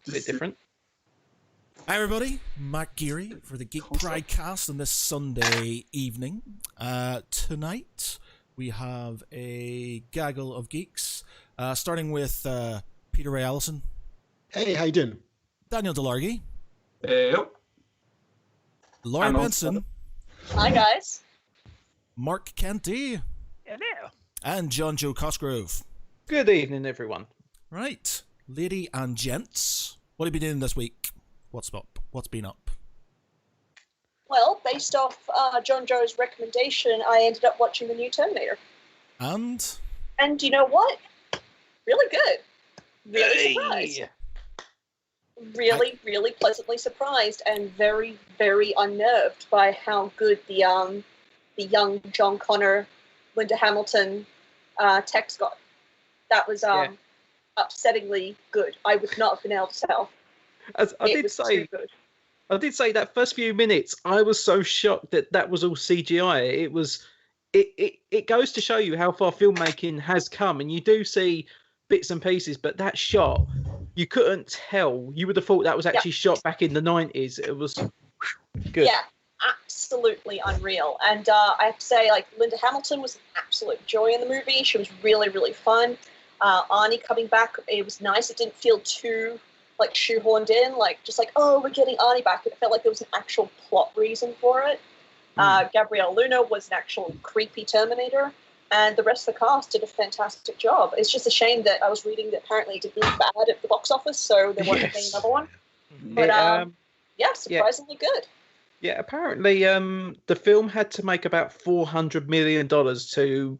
A bit different. Hi everybody, Mark Geary for the Geek Pridecast on this Sunday evening. Tonight we have a gaggle of geeks, starting with Peter Ray Allison. Hey, how you doing? Daniel Delargy. Hey, yep. Laura Benson. Hi guys. Mark Kenty. Hello. And Jonjo Cosgrove. Good evening, everyone. Right, lady and gents, what have you been doing this week? What's up? What's been up? Well, based off Jonjo's recommendation, I ended up watching the new Terminator. And you know what? Really good. Really surprised. Really pleasantly surprised, and very, very unnerved by how good the young John Connor, Linda Hamilton text got. That was upsettingly good. I would not have been able to tell. I did say that first few minutes, I was so shocked that was all CGI. It goes to show you how far filmmaking has come, and you do see bits and pieces, but that shot, you couldn't tell. You would have thought that was actually shot back in the 90s. It was good. Yeah, absolutely unreal. And I have to say, like, Linda Hamilton was an absolute joy in the movie. She was really, really fun. Arnie coming back, it was nice. It didn't feel too like shoehorned in, like just like, oh, we're getting Arnie back. It felt like there was an actual plot reason for it. Gabrielle Luna was an actual creepy Terminator, and the rest of the cast did a fantastic job. It's just a shame that I was reading that apparently it did really bad at the box office, so there wasn't another one. But surprisingly good. Yeah, apparently the film had to make about $400 million to,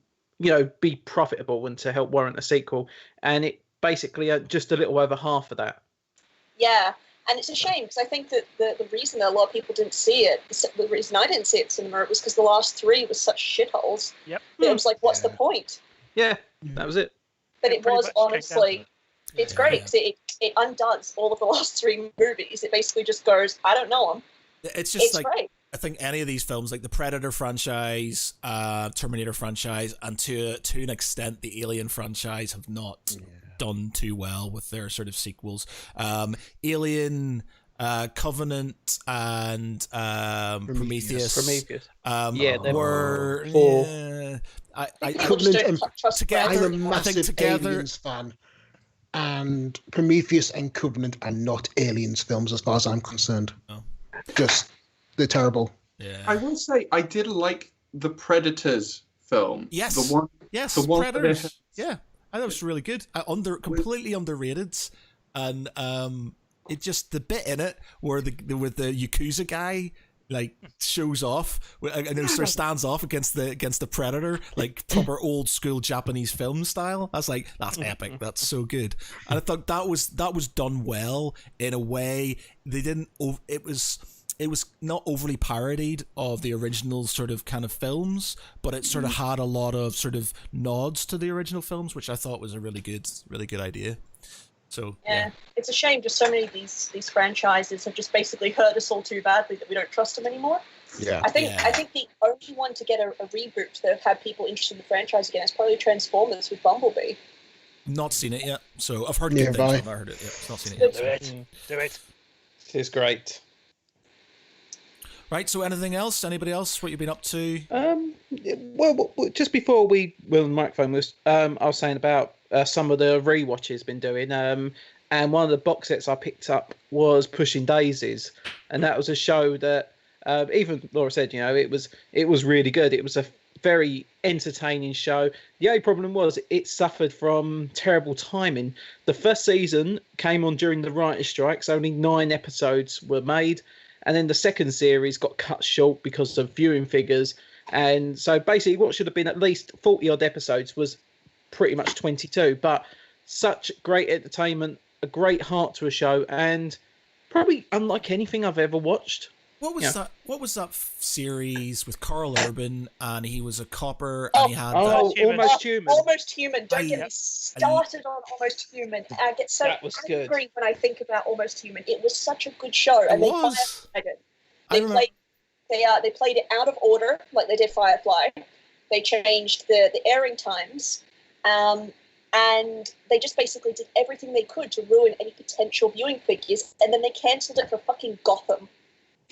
be profitable and to help warrant a sequel, and it basically just a little over half of that. Yeah, and it's a shame because I think that the reason that a lot of people didn't see it, the reason I didn't see it in cinema, was because the last three was such shitholes. Yep. It was like, what's the point? Yeah, that was it. But it was honestly, it's great because it undoes all of the last three movies. It basically just goes, I don't know them. It's like great. I think any of these films, like the Predator franchise, Terminator franchise, and to an extent the Alien franchise, have not done too well with their sort of sequels. Alien, Covenant, and Prometheus. They were four. Covenant together. I'm a massive Aliens fan, and Prometheus and Covenant are not Aliens films as far as I'm concerned. Oh. Just they're terrible. Yeah. I will say I did like the Predators film. Yes. The one. Yes. The one Predators. Yeah. I thought it was really good. Completely underrated, and it just the bit in it where the Yakuza guy like shows off and sort of stands off against the Predator, like proper old school Japanese film style. I was like, that's epic. That's so good. And I thought that was done well in a way. They didn't. It was not overly parodied of the original sort of kind of films, but it sort of had a lot of sort of nods to the original films, which I thought was a really good idea. So yeah, it's a shame. Just so many of these franchises have just basically hurt us all too badly that we don't trust them anymore. Yeah, I think the only one to get a reboot that have had people interested in the franchise again is probably Transformers with Bumblebee. Not seen it yet, so I've heard good things. I've not heard it yet. Not seen it yet. Do it. It is great. Right, so anything else? Anybody else? What you've been up to? Well, just before the microphone was, I was saying about some of the rewatches been doing, and one of the box sets I picked up was Pushing Daisies, and that was a show that even Laura said, it was really good. It was a very entertaining show. The only problem was it suffered from terrible timing. The first season came on during the writer's strikes. Only 9 episodes were made. And then the second series got cut short because of viewing figures. And so basically what should have been at least 40-odd episodes was pretty much 22. But such great entertainment, a great heart to a show, and probably unlike anything I've ever watched. What was that? What was that series with Carl Urban, and he was a copper, and he had Almost Human. Almost Human. Don't get me started on Almost Human. I get so angry when I think about Almost Human. It was such a good show, and they firefighted it. They played it out of order, like they did Firefly. They changed the airing times, and they just basically did everything they could to ruin any potential viewing figures, and then they cancelled it for fucking Gotham.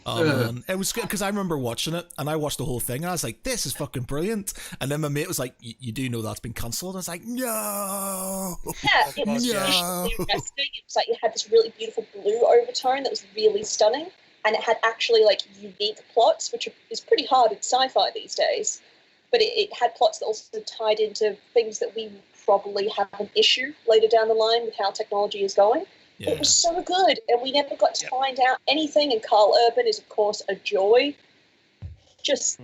Oh man, it was good because I remember watching it and I watched the whole thing and I was like, "This is fucking brilliant." And then my mate was like, "You do know that's been cancelled?" I was like, "No." Yeah, it was No. visually arresting. It was like it had this really beautiful blue overtone that was really stunning, and it had actually like unique plots, which is pretty hard in sci-fi these days. But it had plots that also tied into things that we probably have an issue later down the line with how technology is going. Yeah. It was so good, and we never got to find out anything. And Carl Urban is, of course, a joy. Just,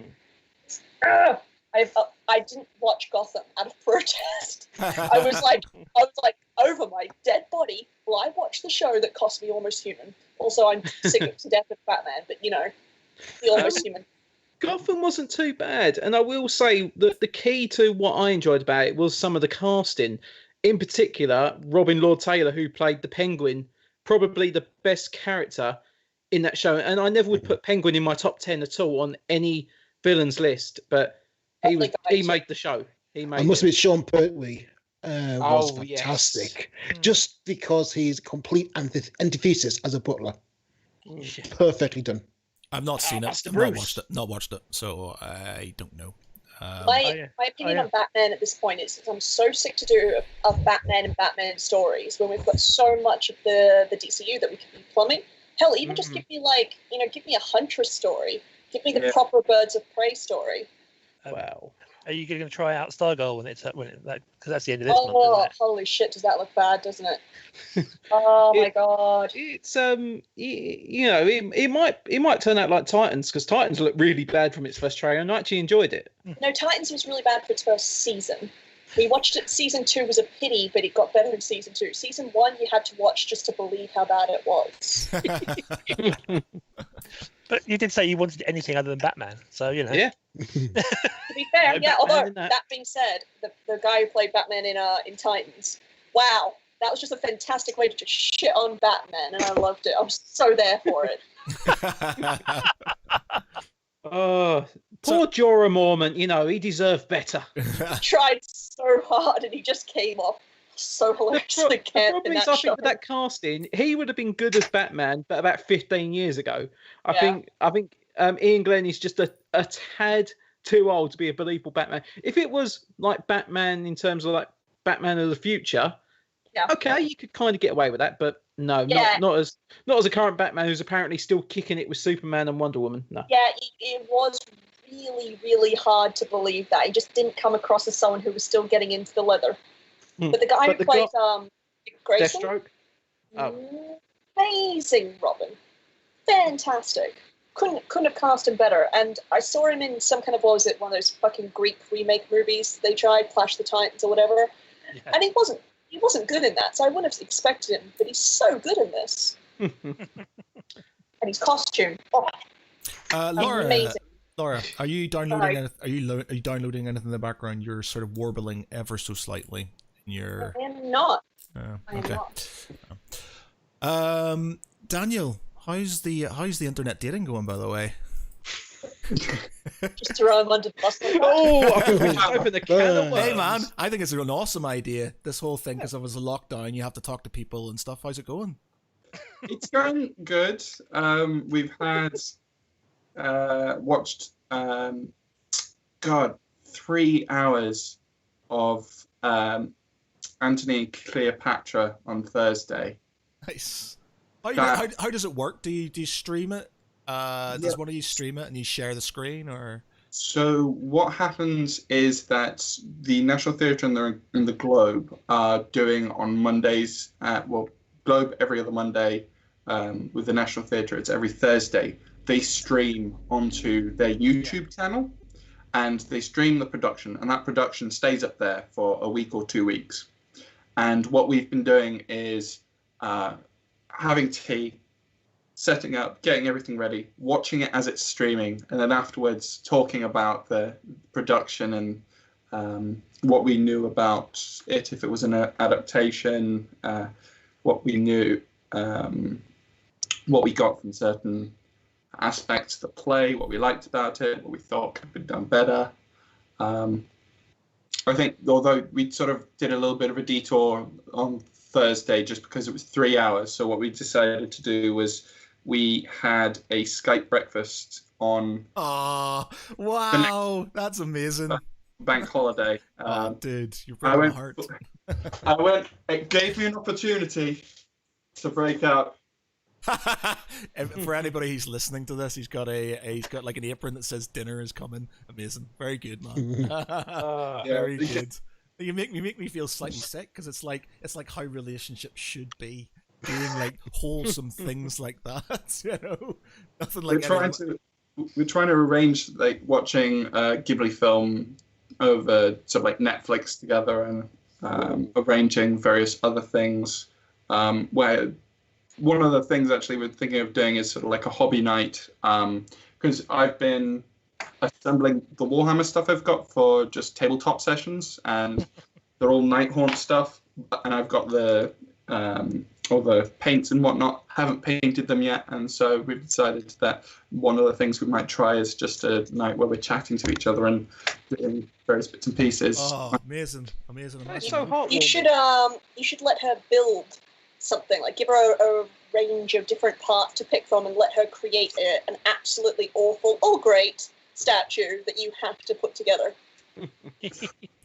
I didn't watch Gotham out of protest. I was like, over my dead body. Well, I watched the show that cost me Almost Human. Also, I'm sick to death of Batman, but you know, the Almost Human. Gotham wasn't too bad, and I will say that the key to what I enjoyed about it was some of the casting. In particular, Robin Lord Taylor, who played the Penguin, probably the best character in that show. And I never would put Penguin in my top 10 at all on any villains list, but he made the show. I must admit, Sean Pertwee was fantastic, yes. just because he's complete antithesis as a butler. Perfectly done. I've not seen it. Not watched it, so I don't know. My opinion on Batman at this point is I'm so sick to do of Batman and Batman stories when we've got so much of the DCU that we could be plumbing. Hell, even just give me give me a Huntress story. Give me the proper Birds of Prey story. Wow. Are you going to try out Stargirl because that's the end of this month, Oh, isn't it? holy shit! Does that look bad, doesn't it? Oh my god! It's it might turn out like Titans, because Titans looked really bad from its first trailer, and I actually enjoyed it. No, Titans was really bad for its first season. We watched it. Season 2 was a pity, but it got better in season 2. Season 1 you had to watch just to believe how bad it was. But you did say you wanted anything other than Batman, so you know. Yeah. To be fair, No, yeah. Batman Although in that. that being said, the guy who played Batman in Titans, wow, that was just a fantastic way to just shit on Batman, and I loved it. I was so there for it. Oh, poor Jorah Mormont. He deserved better. He tried so hard, and he just came off so hilariously The camp problem in is, that I show. think with that casting, he would have been good as Batman, but about 15 years ago. I think Ian Glenn is just a tad too old to be a believable Batman. If it was like Batman in terms of like Batman of the future, okay, you could kind of get away with that, but no, not as a current Batman who's apparently still kicking it with Superman and Wonder Woman. No. Yeah, it was really, really hard to believe that. He just didn't come across as someone who was still getting into the leather. But the guy who plays Grayson, Deathstroke, amazing Robin, fantastic. Couldn't have cast him better. And I saw him in some kind of, what was it, one of those fucking Greek remake movies they tried, Clash the Titans or whatever. Yeah. And he wasn't good in that, so I wouldn't have expected him. But he's so good in this. And his costume, amazing. Laura, are you downloading? Are you downloading anything in the background? You're sort of warbling ever so slightly. I am not. I am not. Daniel, how's the internet dating going, by the way? Just throw him under the bus. Open the can of worms. Hey man, I think it's an awesome idea. This whole thing, because it was a lockdown, you have to talk to people and stuff. How's it going? It's going good. We've had watched 3 hours of Antony Cleopatra on Thursday. Nice. How does it work? Do you stream it? Does one of you stream it and you share the screen, or? So what happens is that the National Theatre and the Globe are doing on Mondays. Globe every other Monday. With the National Theatre, it's every Thursday. They stream onto their YouTube channel, and they stream the production, and that production stays up there for a week or 2 weeks. And what we've been doing is having tea, setting up, getting everything ready, watching it as it's streaming, and then afterwards talking about the production and what we knew about it, if it was an adaptation, what we knew, what we got from certain aspects of the play, what we liked about it, what we thought could have been done better. I think although we sort of did a little bit of a detour on Thursday just because it was 3 hours. So what we decided to do was we had a Skype breakfast on. Oh, wow, that's amazing. Bank holiday. Dude, you're breaking my heart. It gave me an opportunity to break out. For anybody who's listening to this, he's got like an apron that says "dinner is coming." Amazing, very good, man. Very good. You make me feel slightly sick because it's like how relationships should be, doing like wholesome things like that. You know, nothing like. We're trying to arrange like watching a Ghibli film over sort of like Netflix together and arranging various other things. Where one of the things actually we're thinking of doing is sort of like a hobby night, because I've been assembling the Warhammer stuff I've got for just tabletop sessions, and they're all Nighthaunt stuff, and I've got all the paints and whatnot. Haven't painted them yet, and so we've decided that one of the things we might try is just a night where we're chatting to each other and doing various bits and pieces. Oh, amazing. That's so hot. You should let her build something, like give her a range of different parts to pick from and let her create an absolutely awful or great statue that you have to put together.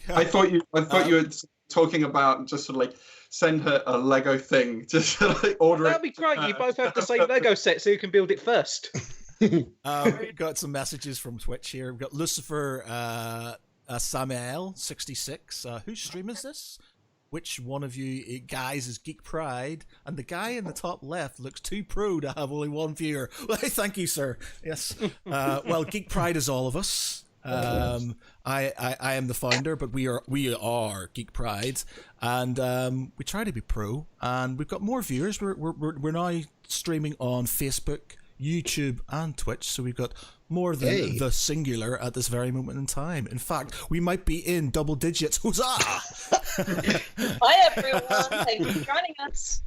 I thought you were talking about just sort of like send her a Lego thing, just like order That'd be great. You both have the same Lego set, so you can build it first. We've got some messages from Twitch here. We've got Lucifer Samael 66. Whose stream is this? Which one of you guys is Geek Pride? And the guy in the top left looks too pro to have only one viewer. Well, thank you, sir. Yes. Well, Geek Pride is all of us. I am the founder, but we are Geek Pride, and we try to be pro. And we've got more viewers. We're now streaming on Facebook, YouTube, and Twitch. So we've got more than the singular at this very moment in time. In fact, we might be in double digits. Huzzah! Hi everyone, thank you for joining us.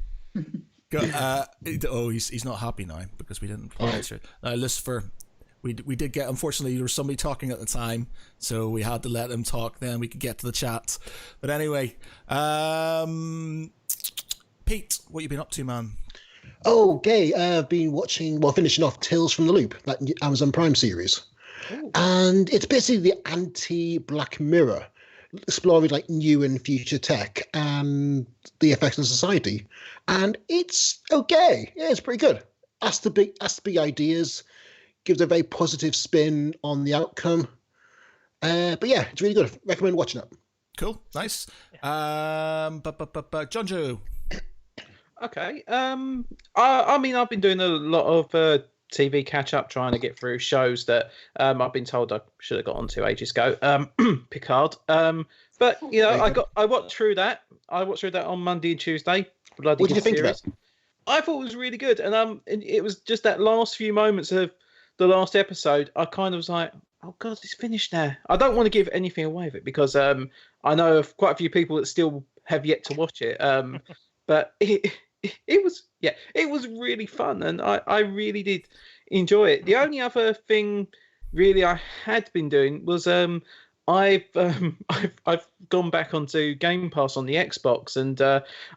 He's not happy now because we didn't answer it. Lucifer, we did get, unfortunately there was somebody talking at the time, so we had to let him talk, then we could get to the chat. But anyway, Pete, what you been up to, man? Okay, I've been finishing off Tales from the Loop, that Amazon Prime series. Ooh. And it's basically the anti-Black Mirror, exploring like new and future tech and the effects on society. And it's okay. Yeah, it's pretty good. Has to be ideas, gives a very positive spin on the outcome. But yeah, it's really good. Recommend watching it. Cool, nice. Jonjo. Okay. I mean, I've been doing a lot of TV catch up, trying to get through shows that I've been told I should have got onto ages ago. Picard. But you know, I watched through that. I watched through that on Monday and Tuesday. Bloody what did you think of it? I thought it was really good, and it was just that last few moments of the last episode. I kind of was like, oh god, it's finished now. I don't want to give anything away of it because I know of quite a few people that still have yet to watch it. But it was really fun, and I really did enjoy it. The only other thing really I had been doing was I've gone back onto Game Pass on the Xbox, and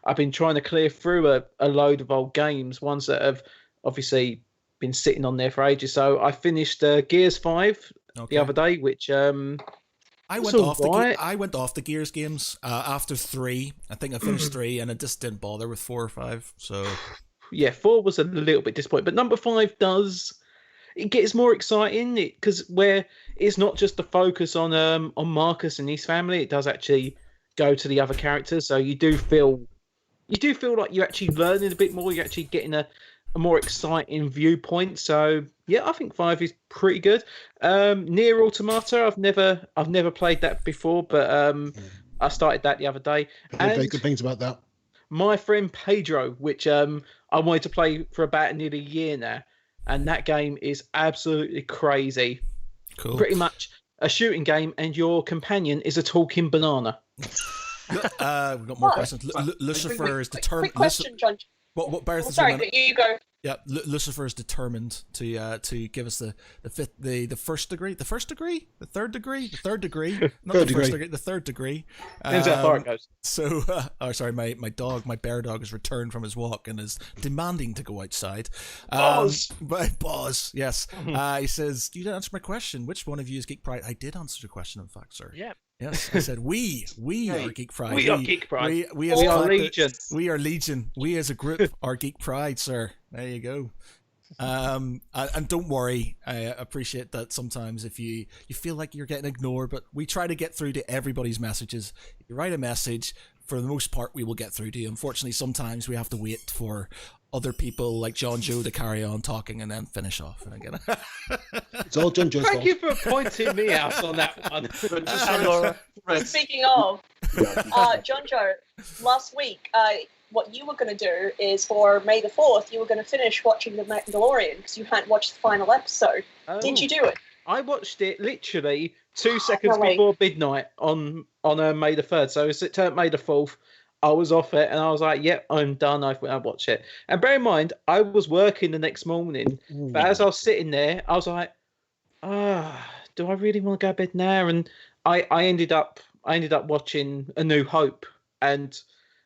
I've been trying to clear through a load of old games, ones that have obviously been sitting on there for ages. So I finished Gears 5 the other day, which I went off the Gears games after 3. I think I finished 3, and I just didn't bother with 4 or 5. So yeah, 4 was a little bit disappointing, but number 5 it gets more exciting because where it's not just the focus on Marcus and his family, it does actually go to the other characters. So you do feel like you're actually learning a bit more. You're actually getting a more exciting viewpoint. So yeah, I think 5 is pretty good. Nier Automata, I've never played that before, but I started that the other day. Very good things about that. My friend Pedro, which I wanted to play for about nearly a year now, and that game is absolutely crazy. Cool. Pretty much a shooting game, and your companion is a talking banana. We've got more questions. Lucifer is determined. Quick question, John. What bears sorry, but you go. Yeah, Lucifer is determined to give us the first degree, the third degree, not Third the first degree. degree, the third degree. Depends how far it goes. So, sorry, my bear dog has returned from his walk and is demanding to go outside. Boz, yes. He says, "You didn't answer my question. Which one of you is Geek Pride?" I did answer the question, in fact, sir. Yeah. Yes, I said we are Geek Pride. We are Geek Pride. We are Legion. We are Legion. We as a group are Geek Pride, sir. There you go. And don't worry, I appreciate that sometimes if you feel like you're getting ignored, but we try to get through to everybody's messages. If you write a message, for the most part, we will get through to you. Unfortunately, sometimes we have to wait for other people like Jonjo to carry on talking and then finish off. And again, It's all Jonjo's fault. Thank you for pointing me out on that one. Speaking of, Jonjo, last week, what you were going to do is for May the 4th, you were going to finish watching The Mandalorian because you hadn't watched the final episode. Oh. Did you do it? I watched it literally 2 seconds before midnight on May the 3rd. So it turned May the 4th. I was off it and I was like, yep, I'm done. I'll watch it. And bear in mind, I was working the next morning. But as I was sitting there, I was like, do I really want to go to bed now? And I ended up watching A New Hope. And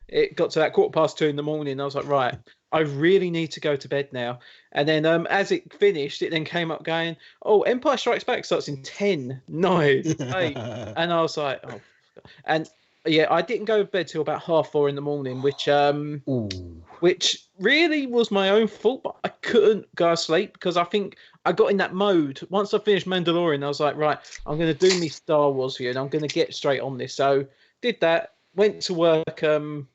it got to that 2:15 in the morning. I was like, right, I really need to go to bed now. And then as it finished, it then came up going, oh, Empire Strikes Back starts in 10, 9, 8. And I was like, oh. And yeah, I didn't go to bed till about 4:30 in the morning, which really was my own fault, but I couldn't go to sleep because I think I got in that mode. Once I finished Mandalorian, I was like, right, I'm going to do me Star Wars view and I'm going to get straight on this. So did that, went to work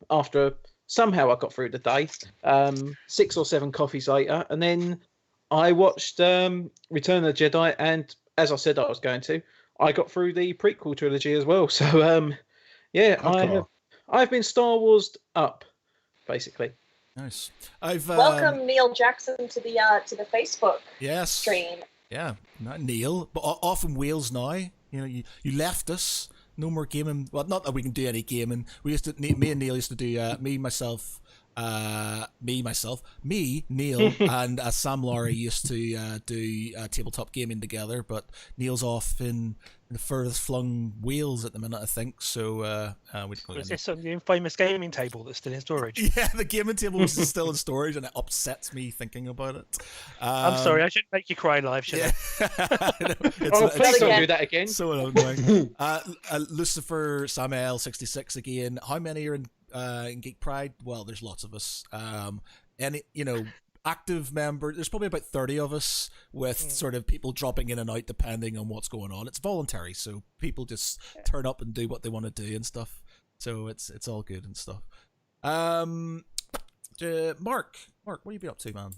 after somehow I got through the day, 6 or 7 coffees later, and then I watched Return of the Jedi, and as I said I was going to, I got through the prequel trilogy as well. So yeah, I've been Star Wars up, basically. Nice. Welcome Neil Jackson to the Facebook stream. Yeah, not Neil, but off in Wales now. You know, you left us. No more gaming. Well, not that we can do any gaming. Me and Neil used to do me, Neil, and Sam Laurie used to do tabletop gaming together. But Neil's off in the furthest flung Wales at the minute, I think. So is this the infamous gaming table that's still in storage? Yeah, the gaming table is still in storage, and it upsets me thinking about it. I'm sorry, I shouldn't make you cry live, should I? Please don't do that again. So annoying. Lucifer Samael 66 again. How many are in Geek Pride? Well, there's lots of us. And active member, there's probably about 30 of us, with sort of people dropping in and out depending on what's going on. It's voluntary, so people just turn up and do what they want to do and stuff. So it's all good and stuff. Mark, what have you been up to, man?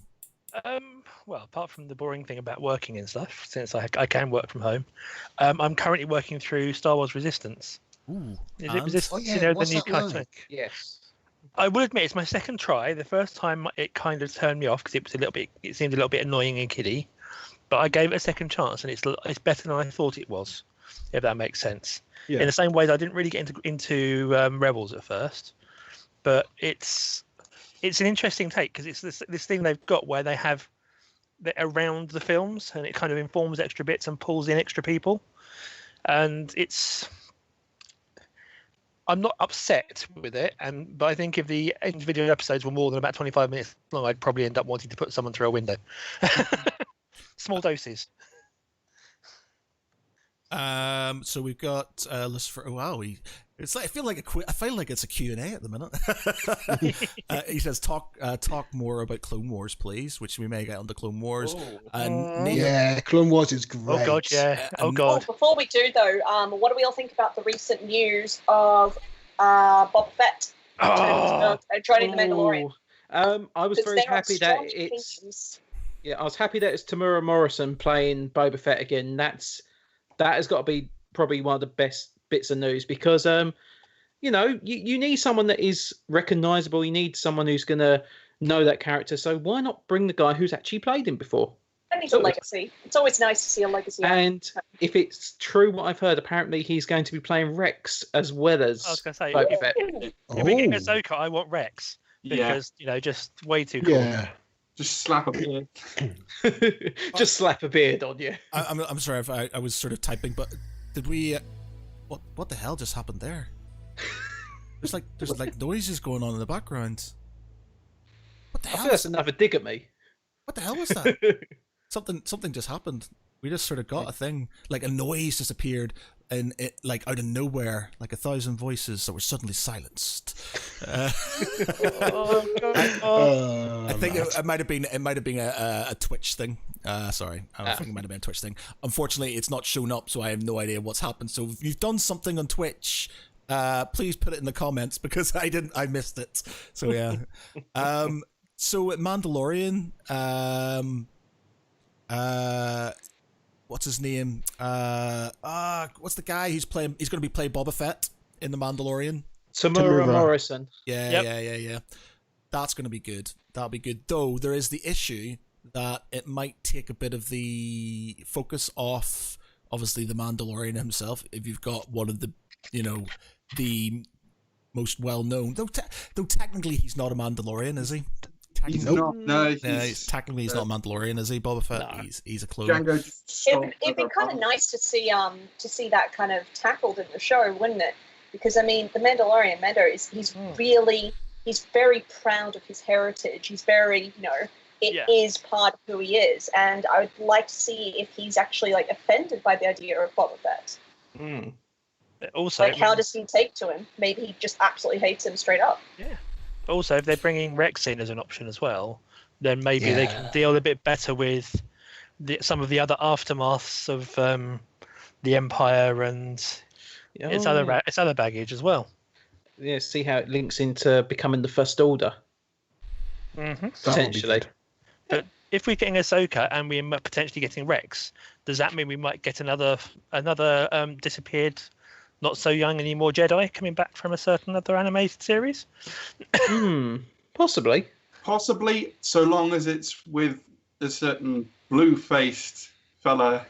Well, apart from the boring thing about working and stuff, since I can work from home, I'm currently working through Star Wars Resistance. Ooh, Is it Resistance? What's the new that cartoon? like? Yes. I will admit it's my second try. The first time it kind of turned me off because it seemed a little bit annoying and kiddie, but I gave it a second chance and it's better than I thought it was, if that makes sense. Yeah. In the same way that I didn't really get into Rebels at first, but it's an interesting take because it's this thing they've got where they have around the films and it kind of informs extra bits and pulls in extra people, and I'm not upset with it, but I think if the individual episodes were more than about 25 minutes long, I'd probably end up wanting to put someone through a window. Small doses. So we've got Lucifer. Oh, wow, I feel like it's a Q&A at the minute. He says talk more about Clone Wars, please, which we may get onto Clone Wars. Yeah, Clone Wars is great. Oh god, yeah. Oh god. Before we do though, what do we all think about the recent news of Boba Fett joining the Mandalorian? I was very happy that it's. Yeah, I was happy that it's Tamura Morrison playing Boba Fett again. That has got to be probably one of the best bits of news because you need someone that is recognizable. You need someone who's going to know that character. So why not bring the guy who's actually played him before? And he's a legacy. It's always nice to see a legacy. And if it's true what I've heard, apparently he's going to be playing Rex as well as I was going to say, Boba Fett. if we get Ahsoka, I want Rex because just way too cool. Yeah. Just slap a beard. Just slap a beard on you. I'm sorry if I was sort of typing, but did we? What the hell just happened there? There's like noises going on in the background. What the I hell? think that's another dig at me. What the hell was that? Something just happened. We just sort of got a thing, like a noise just appeared, and it like out of nowhere, like 1,000 voices that were suddenly silenced. I think it might have been a Twitch thing. Sorry, I think it might have been a Twitch thing. Unfortunately, it's not shown up, so I have no idea what's happened. So if you've done something on Twitch, please put it in the comments because I missed it. So yeah. So Mandalorian, what's his name? What's the guy who's playing? He's going to be playing Boba Fett in the Mandalorian. Tamura Morrison. Yeah. That's going to be good. That'll be good. Though there is the issue that it might take a bit of the focus off, obviously, the Mandalorian himself. If you've got one of the, the most well-known, though technically he's not a Mandalorian, is he? He's not. No, technically he's not a Mandalorian, is he? Boba Fett. No. He's a clone. It'd be kind of nice to see that kind of tackled in the show, wouldn't it? Because I mean, the Mandalorian Mando he's very proud of his heritage. He's very, it is part of who he is, and I would like to see if he's actually like offended by the idea of Boba Fett. Mm. Also, like, how does he take to him? Maybe he just absolutely hates him straight up. Yeah. Also, if they're bringing Rex in as an option as well, then maybe they can deal a bit better with some of the other aftermaths of the Empire and its other baggage as well. Yeah, see how it links into becoming the First Order. Mm-hmm. Potentially. But if we're getting Ahsoka and we're potentially getting Rex, does that mean we might get another disappeared, not so young anymore Jedi coming back from a certain other animated series? Possibly. Possibly, so long as it's with a certain blue-faced fella.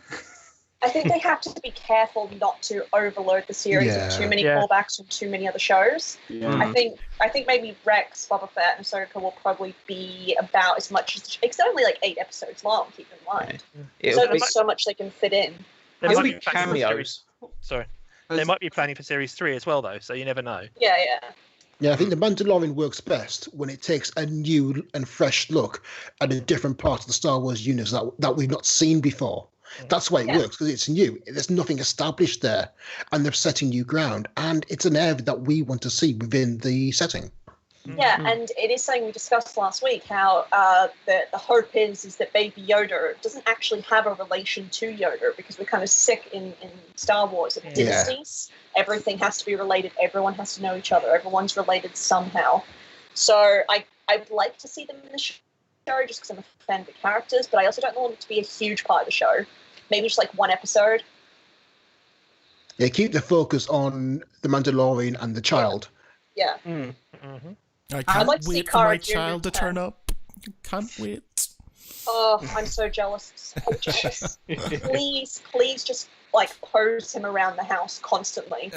I think they have to be careful not to overload the series with too many callbacks from too many other shows. Yeah. I think maybe Rex, Boba Fett, and Ahsoka will probably be about as much as it's only like 8 episodes long. Keep in mind, there's only so much they can fit in. It'll be cameos. Sorry, they might be planning for series 3 as well, though. So you never know. Yeah. Yeah, I think The Mandalorian works best when it takes a new and fresh look at a different part of the Star Wars universe that we've not seen before. That's why it works, because it's new. There's nothing established there, and they're setting new ground, and it's an area that we want to see within the setting. Yeah, and it is something we discussed last week, how the hope is that Baby Yoda doesn't actually have a relation to Yoda, because we're kind of sick in Star Wars of dynasties. Everything has to be related. Everyone has to know each other. Everyone's related somehow. So I would like to see them in the show just because I'm a fan of the characters, but I also don't want it to be a huge part of the show. Maybe just like one episode. Yeah, keep the focus on the Mandalorian and the child. Yeah. I can't I'd like to see wait for my Cara child to Dune turn up. Can't wait. Oh, I'm so jealous. So jealous. Please just like pose him around the house constantly.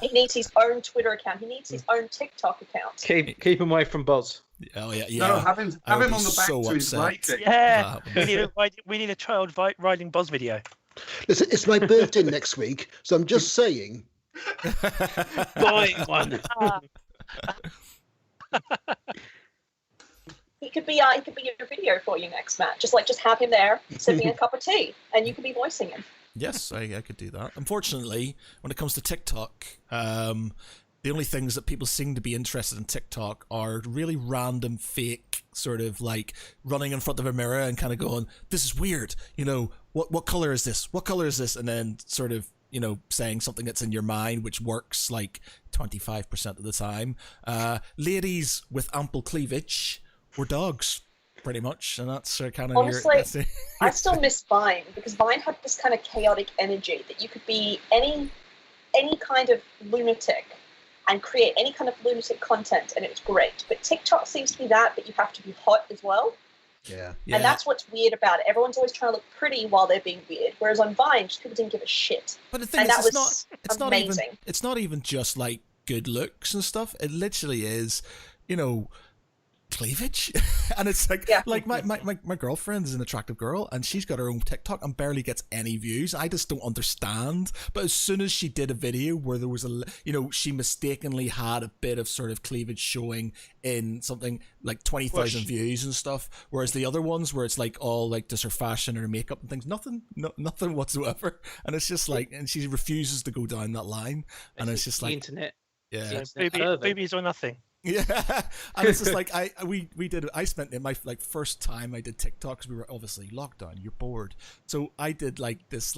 He needs his own Twitter account. He needs his own TikTok account. Keep him away from Buzz. Oh yeah. No, have him on the back so to his right. Yeah, we need a child riding Buzz video. Listen, it's my birthday next week, so I'm just saying. Buying one. He could be a video for you next, Matt. Just have him there sipping a cup of tea, and you could be voicing him. Yes, I could do that. Unfortunately, when it comes to TikTok, the only things that people seem to be interested in TikTok are really random, fake, sort of like running in front of a mirror and kind of going, "This is weird." What color is this? What color is this? And then sort of, saying something that's in your mind, which works like 25% of the time. Ladies with ample cleavage or dogs, pretty much, and that's kind of honestly. I still miss Vine, because Vine had this kind of chaotic energy that you could be any kind of lunatic and create any kind of lunatic content, and it was great. But TikTok seems to be that, but you have to be hot as well. Yeah. And that's what's weird about it. Everyone's always trying to look pretty while they're being weird, whereas on Vine, just people didn't give a shit. But the thing and is, that was amazing. It's not even just like good looks and stuff. It literally is, cleavage. And it's like, Yeah. like my girlfriend is an attractive girl, and she's got her own TikTok and barely gets any views. I just don't understand. But as soon as she did a video where there was she mistakenly had a bit of sort of cleavage showing in something like 20,000 views and stuff, whereas the other ones where it's like all like just her fashion and her makeup and things, nothing whatsoever. And it's just like, and she refuses to go down that line, and it's just the like internet. yeah. Boobies or nothing. Yeah, and it's just like I spent my like first time I did TikTok because we were obviously locked down. You're bored, so I did like this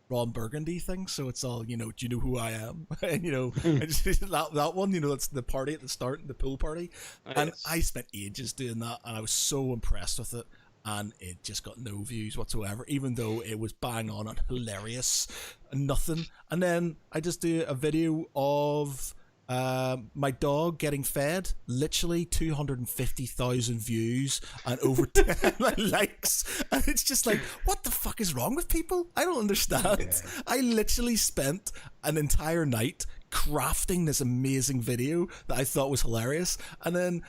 Ron Burgundy thing. So it's all do you know who I am? And I just that one. That's the party at the start, the pool party, and I spent ages doing that, and I was so impressed with it. And it just got no views whatsoever, even though it was bang on and hilarious and nothing. And then I just do a video of my dog getting fed, literally 250,000 views and over 10 likes, and it's just like, what the fuck is wrong with people? I don't understand. Yeah. I literally spent an entire night crafting this amazing video that I thought was hilarious, and then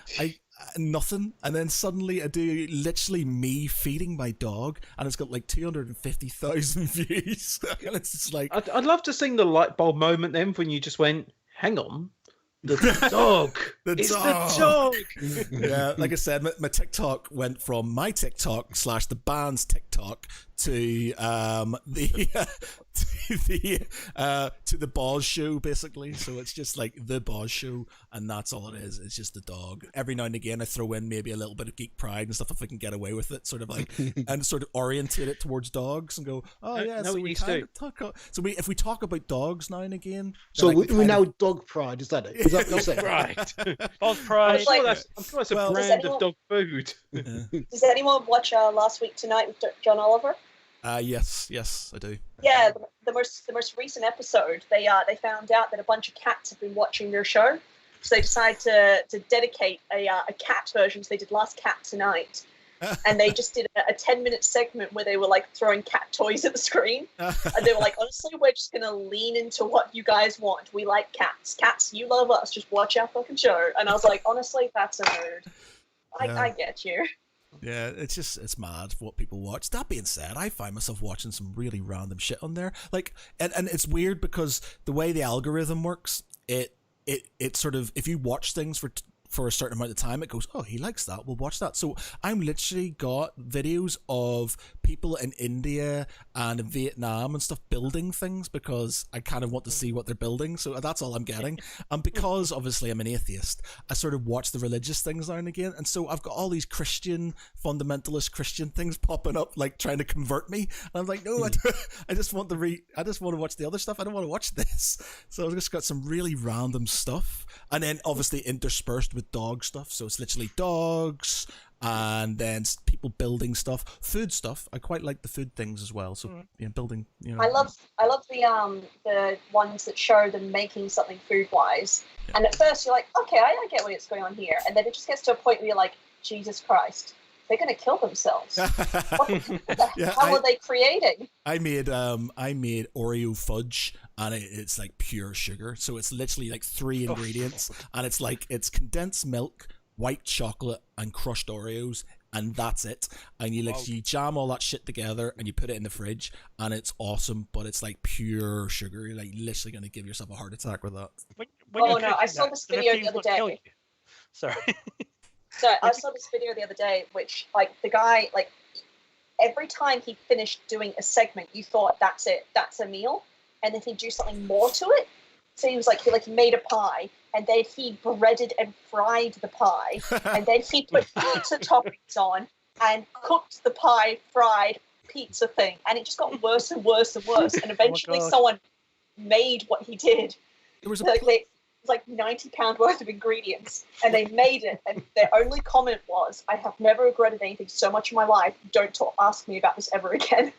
nothing, and then suddenly I do literally me feeding my dog, and it's got like 250,000 views. And it's just like, I'd love to sing the light bulb moment then when you just went, hang on, the dog. The dog. Yeah, like I said, my TikTok went from my TikTok / the band's TikTok to the Boz Show, basically. So it's just like the Boz Show, and that's all it is. It's just the dog. Every now and again, I throw in maybe a little bit of geek pride and stuff if I can get away with it, sort of like, and sort of orientate it towards dogs and go, oh yeah. So we kind of talk. So if we talk about dogs now and again, so we now dog pride. Is that it? Is that what you're saying? Right. Dog pride. I'm sure that's a brand of dog food. Does anyone watch Last Week Tonight with John Oliver? Yes, I do. Yeah, the most recent episode, they found out that a bunch of cats have been watching their show, so they decided to dedicate a cat version. So they did Last Cat Tonight, and they just did a 10-minute segment where they were like throwing cat toys at the screen, and they were like, honestly, we're just gonna lean into what you guys want. We like cats, you love us. Just watch our fucking show. And I was like, honestly, that's a nerd. I get you. Yeah, it's mad what people watch. That being said, I find myself watching some really random shit on there. Like, and it's weird because the way the algorithm works, it sort of, if you watch things for a certain amount of time, it goes, oh, he likes that, we'll watch that. So I'm literally got videos of people in India and in Vietnam and stuff building things because I kind of want to see what they're building. So that's all I'm getting. And because obviously I'm an atheist, I sort of watch the religious things now and again. And so I've got all these fundamentalist Christian things popping up, like trying to convert me. And I'm like, no, I just want to watch the other stuff. I don't want to watch this. So I've just got some really random stuff. And then obviously interspersed with dog stuff. So it's literally dogs, and then people building stuff, food stuff. I quite like the food things as well. So yeah, building. I love the ones that show them making something food wise. Yeah. And at first you're like, okay, I get what's going on here, and then it just gets to a point where you're like, Jesus Christ, they're going to kill themselves. What the hell are they creating? I made Oreo fudge, and it's like pure sugar. So it's literally like 3 ingredients, and it's condensed milk, white chocolate, and crushed Oreos, and that's it. And you jam all that shit together and you put it in the fridge, and it's awesome. But it's like pure sugar. You're like literally going to give yourself a heart attack with that. I saw this video the other day. Sorry. So I saw this video the other day, which like the guy, like every time he finished doing a segment, you thought that's it, that's a meal, and then he'd do something more to it. So he was like, he made a pie, and then he breaded and fried the pie, and then he put pizza toppings on and cooked the pie, fried pizza thing, and it just got worse and worse and worse. And eventually, someone made what he did. It was like 90 pound worth of ingredients, and they made it, and their only comment was, I have never regretted anything so much in my life. Don't ask me about this ever again.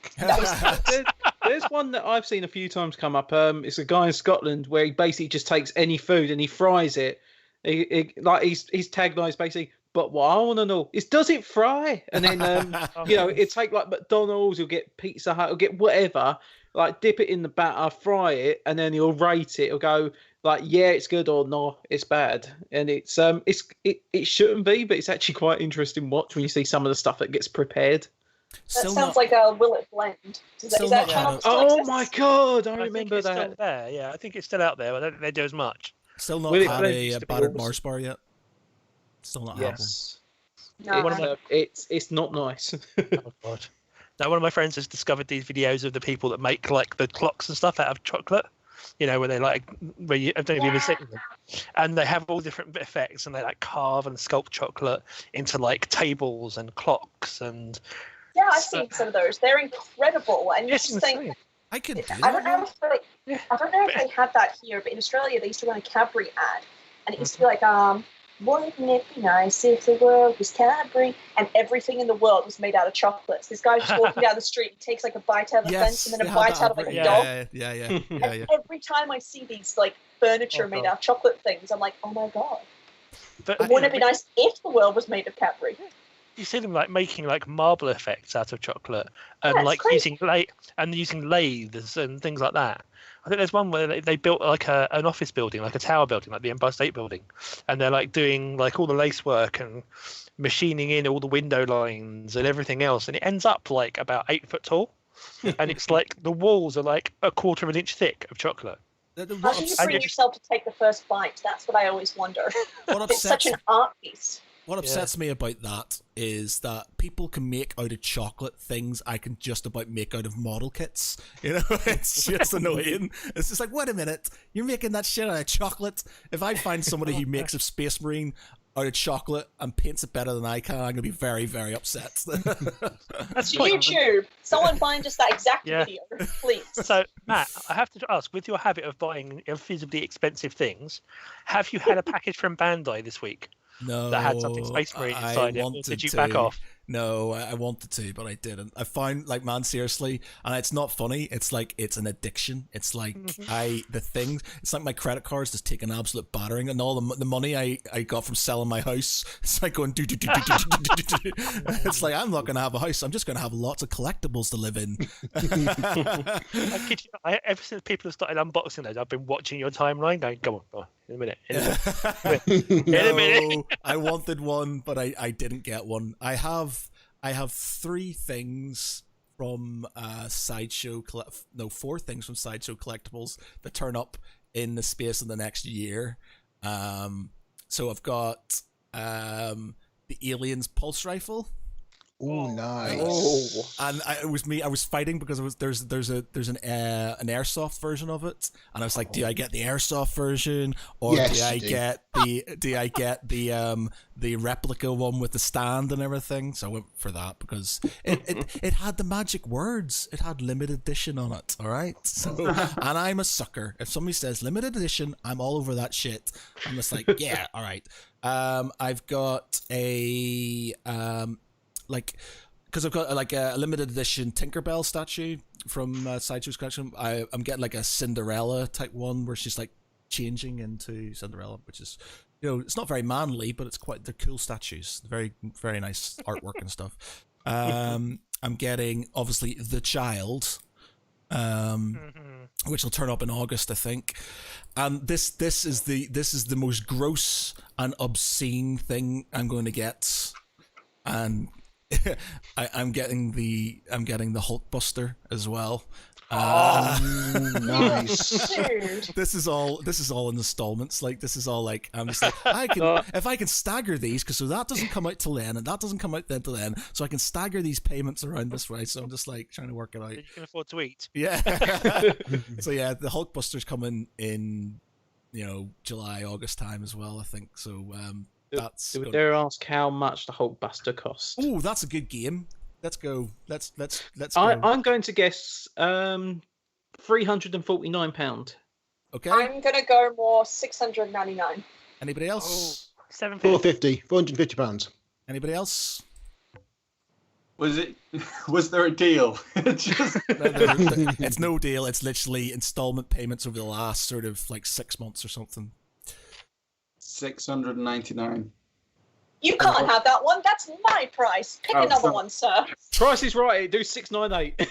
There's one that I've seen a few times come up. It's a guy in Scotland where he basically just takes any food and he fries it. His tagline is basically But what I want to know is, does it fry? And then, it'd take like McDonald's, you'll get Pizza Hut, you'll get whatever, like dip it in the batter, fry it, and then you'll rate it. It'll go like, yeah, it's good, or no, it's bad. And it shouldn't be, but it's actually quite interesting watch when you see some of the stuff that gets prepared. That sounds like a Will It Blend. Is that channel still exists? My God, I remember think it's that. Still there, yeah, I think it's still out there. But I don't think they do as much. Still not had a battered Mars bar yet. Still not yes. No. It's not nice. Oh God. Now, one of my friends has discovered these videos of the people that make like the clocks and stuff out of chocolate. Where they I don't know if you've ever seen them. And they have all different effects, and they like carve and sculpt chocolate into like tables and clocks and. Yeah, I've seen some of those. They're incredible, and you just think. I could do that. I don't know if they had that here, but in Australia they used to run a Cadbury ad, and it used to be like, wouldn't it be nice if the world was Cadbury? And everything in the world was made out of chocolates. This guy's just walking down the street, he takes like a bite out of the fence and then a bite out of like a dog. Yeah. And every time I see these like furniture made out of chocolate things, I'm like, oh my God. But wouldn't it be nice if the world was made of Cadbury? You see them like making like marble effects out of chocolate, and like using lathes and things like that. I think there's one where they built like an office building, like a tower building, like the Empire State Building, and they're like doing like all the lace work and machining in all the window lines and everything else, and it ends up like about 8 foot tall, and it's like the walls are like a quarter of an inch thick of chocolate. How do you bring yourself to take the first bite? That's what I always wonder. It's such an art piece. What upsets me about that is that people can make out of chocolate things I can just about make out of model kits. It's just annoying. It's just like, wait a minute, you're making that shit out of chocolate? If I find somebody who makes a Space Marine out of chocolate and paints it better than I can, I'm going to be very, very upset. That's YouTube. Someone find us that exact video, please. So, Matt, I have to ask, with your habit of buying feasibly expensive things, have you had a package from Bandai this week? No, that had something Space Marine inside it. Or did you back off? No, I wanted to, but I didn't. I found, like, man, seriously, and it's not funny. It's like, it's an addiction. It's like, it's like my credit cards just take an absolute battering, and all the money I got from selling my house, it's like going, it's like, I'm not going to have a house. I'm just going to have lots of collectibles to live in. Ever since people have started unboxing those, I've been watching your timeline going, come on, in a minute. In a minute. I wanted one, but I didn't get one. I have 3 things from Sideshow. 4 things from Sideshow Collectibles that turn up in the space of the next year. So I've got the Aliens Pulse Rifle. Oh, nice! Oh. And it was me. I was fighting because there's an airsoft version of it, and I was like, do I get the airsoft version, or do I get the replica one with the stand and everything? So I went for that because it had the magic words. It had limited edition on it. All right. So, and I'm a sucker. If somebody says limited edition, I'm all over that shit. I'm just like, yeah, all right. I've got a because I've got like a limited edition Tinkerbell statue from Sideshow's collection. I'm getting like a Cinderella type one where she's like changing into Cinderella, which is, it's not very manly, but they're cool statues. Very, very nice artwork and stuff. I'm getting obviously The Child, which will turn up in August, I think. And this is the most gross and obscene thing I'm going to get, and I'm getting the Hulkbuster as well. Nice. This is all in installments. Like, this is all like, I'm just like, if I can stagger these, because so that doesn't come out till then, and that doesn't come out then till then, so I can stagger these payments around this way. So I'm just like trying to work it out. You can afford to eat. Yeah. So yeah, the Hulkbuster's coming in, July, August time as well, I think. So do we dare ask how much the Hulkbuster costs? Oh, that's a good game. Let's go. Let's go. I'm going to guess £349. Okay. I'm gonna go more £699. Anybody else? £450. £450. Anybody else? Was there a deal? It's no deal. It's literally installment payments over the last sort of like 6 months or something. 699. You can't have that one. That's my price. Pick another one, sir. Price is right. Do $698.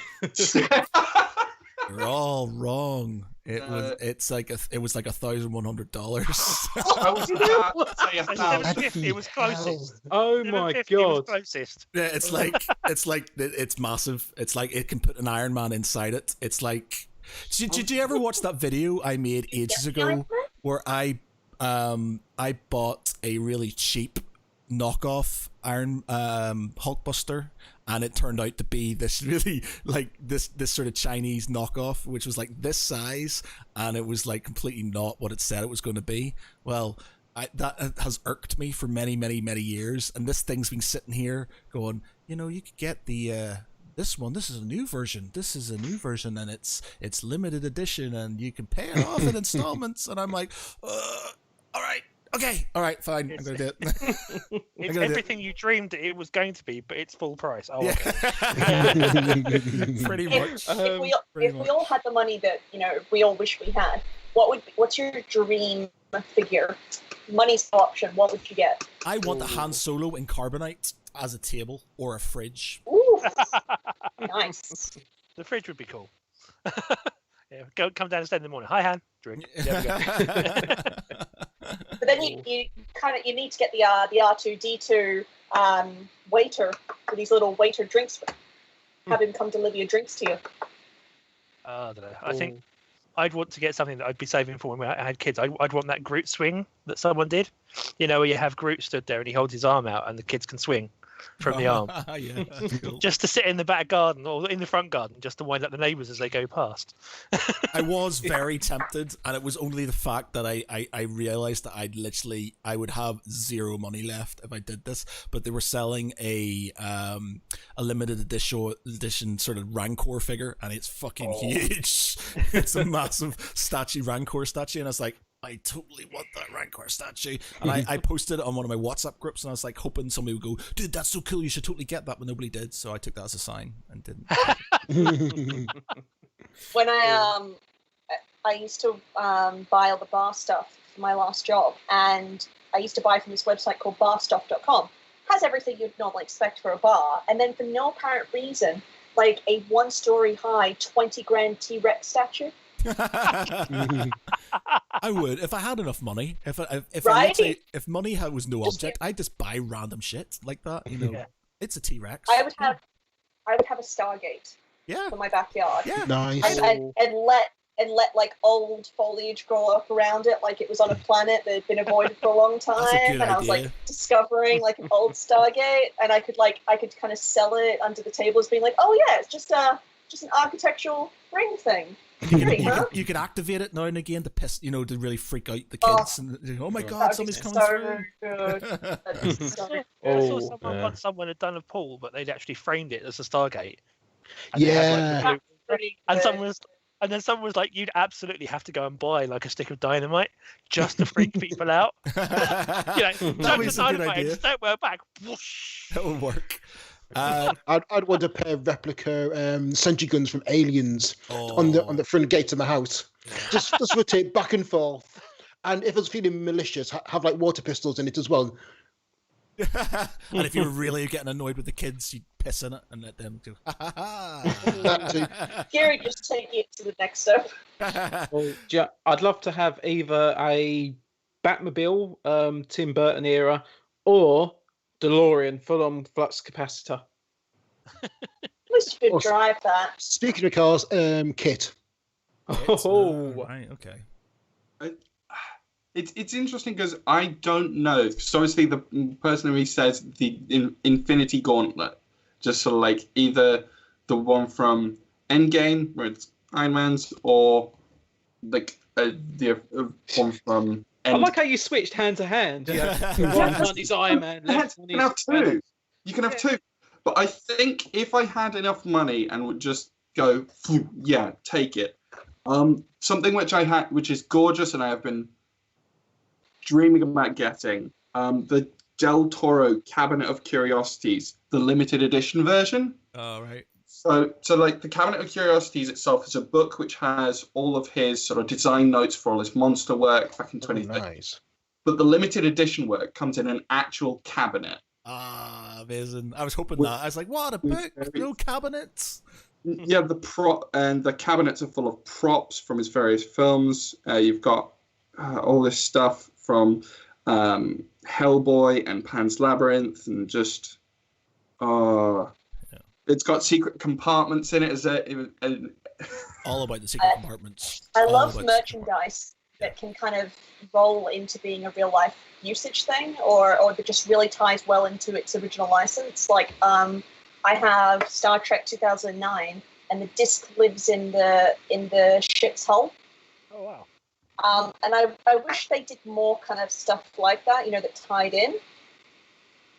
You're all wrong. It was like $1,100. I was about to say 1,000. It was closest. Oh my 750, it was god! closest. Yeah, it's massive. It's like it can put an Iron Man inside it. It's like, did you ever watch that video I made ages ago where I bought a really cheap knockoff Iron Hulkbuster, and it turned out to be this really like this sort of Chinese knockoff, which was like this size, and it was like completely not what it said it was going to be. Well, that has irked me for many years, and this thing's been sitting here going, you could get the this one. This is a new version. And it's limited edition, and you can pay it off in installments. And I'm like, all right. Okay, all right, fine. I'm gonna do it. It's everything you dreamed it was going to be, but it's full price. Oh, yeah. okay. Pretty much. If we all had the money that we all wish we had, what's your dream figure? Money's no option. What would you get? I want the Han Solo in carbonite as a table or a fridge. Ooh, nice. The fridge would be cool. Yeah, come downstairs in the morning. Hi, Han. Drink. There we go. But then you need to get the R2D2 waiter with these little waiter drinks. Have him come deliver your drinks to you. I don't know. I think I'd want to get something that I'd be saving for when I had kids. I'd want that Groot swing that someone did. Where you have Groot stood there and he holds his arm out and the kids can swing from the arm. Yeah, that's cool. Just to sit in the back garden or in the front garden, just to wind up the neighbours as they go past. I was very tempted, and it was only the fact that I realised that I would have zero money left if I did this. But they were selling a limited edition sort of Rancor figure, and it's fucking huge. It's a massive Rancor statue, and I was like, I totally want that Rancor statue. And I posted it on one of my WhatsApp groups, and I was like hoping somebody would go, dude, that's so cool, you should totally get that, but nobody did, so I took that as a sign and didn't. When I used to buy all the bar stuff for my last job, and I used to buy from this website called barstuff.com. Has everything you'd normally expect for a bar, and then for no apparent reason, like a 1-story high 20 grand T-Rex statue. I would if I had enough money. If money was no object, I'd just buy random shit like that. Yeah. It's a T-Rex. I would have a Stargate. Yeah. For my backyard. Yeah. Nice. And let like old foliage grow up around it, like it was on a planet that had been avoided for a long time. That's a good I was idea. like discovering like an old Stargate, and I could kind of sell it under the table as being like, oh yeah, it's just an architectural ring thing. You can activate it now and again to piss, to really freak out the kids. Oh my god, somebody's coming through. Good. I saw someone had done a pool, but they'd actually framed it as a Stargate. And Yeah. And then someone was like, you'd absolutely have to go and buy like a stick of dynamite just to freak people out. That was a good idea. Just don't wear back. Whoosh. That would work. I'd want a pair of replica sentry guns from Aliens on the front gate of my house. Just rotate back and forth, and if I was feeling malicious, have like water pistols in it as well. And if you were really getting annoyed with the kids, you'd piss in it and let them go. That too. Gary, just take it to the next step. I'd love to have either a Batmobile, Tim Burton era, or DeLorean full-on flux capacitor. Wish you could drive that. Speaking of cars, Kit. Right, okay. It's interesting because I don't know. So obviously the person who says the Infinity Gauntlet, just sort of like either the one from Endgame where it's Iron Man's, or like the one from. I like how you switched hand to hand. One is Iron Man. You can have two. You can have two. But I think if I had enough money and would just go, yeah, take it. Something which is gorgeous, and I have been dreaming about getting the Del Toro Cabinet of Curiosities, the limited edition version. Oh, right. So like the Cabinet of Curiosities itself is a book which has all of his sort of design notes for all his monster work back in 2013. Nice. but the limited edition work comes in an actual cabinet. Ah, amazing. I was hoping that. I was like, what, a book? No cabinets? Yeah, the cabinets are full of props from his various films. You've got all this stuff from Hellboy and Pan's Labyrinth, and just it's got secret compartments in it. All about the secret compartments. I love merchandise that can kind of roll into being a real life usage thing, or that just really ties well into its original license. Like I have Star Trek 2009, and the disc lives in the ship's hull. Oh wow! And I wish they did more kind of stuff like that, that tied in.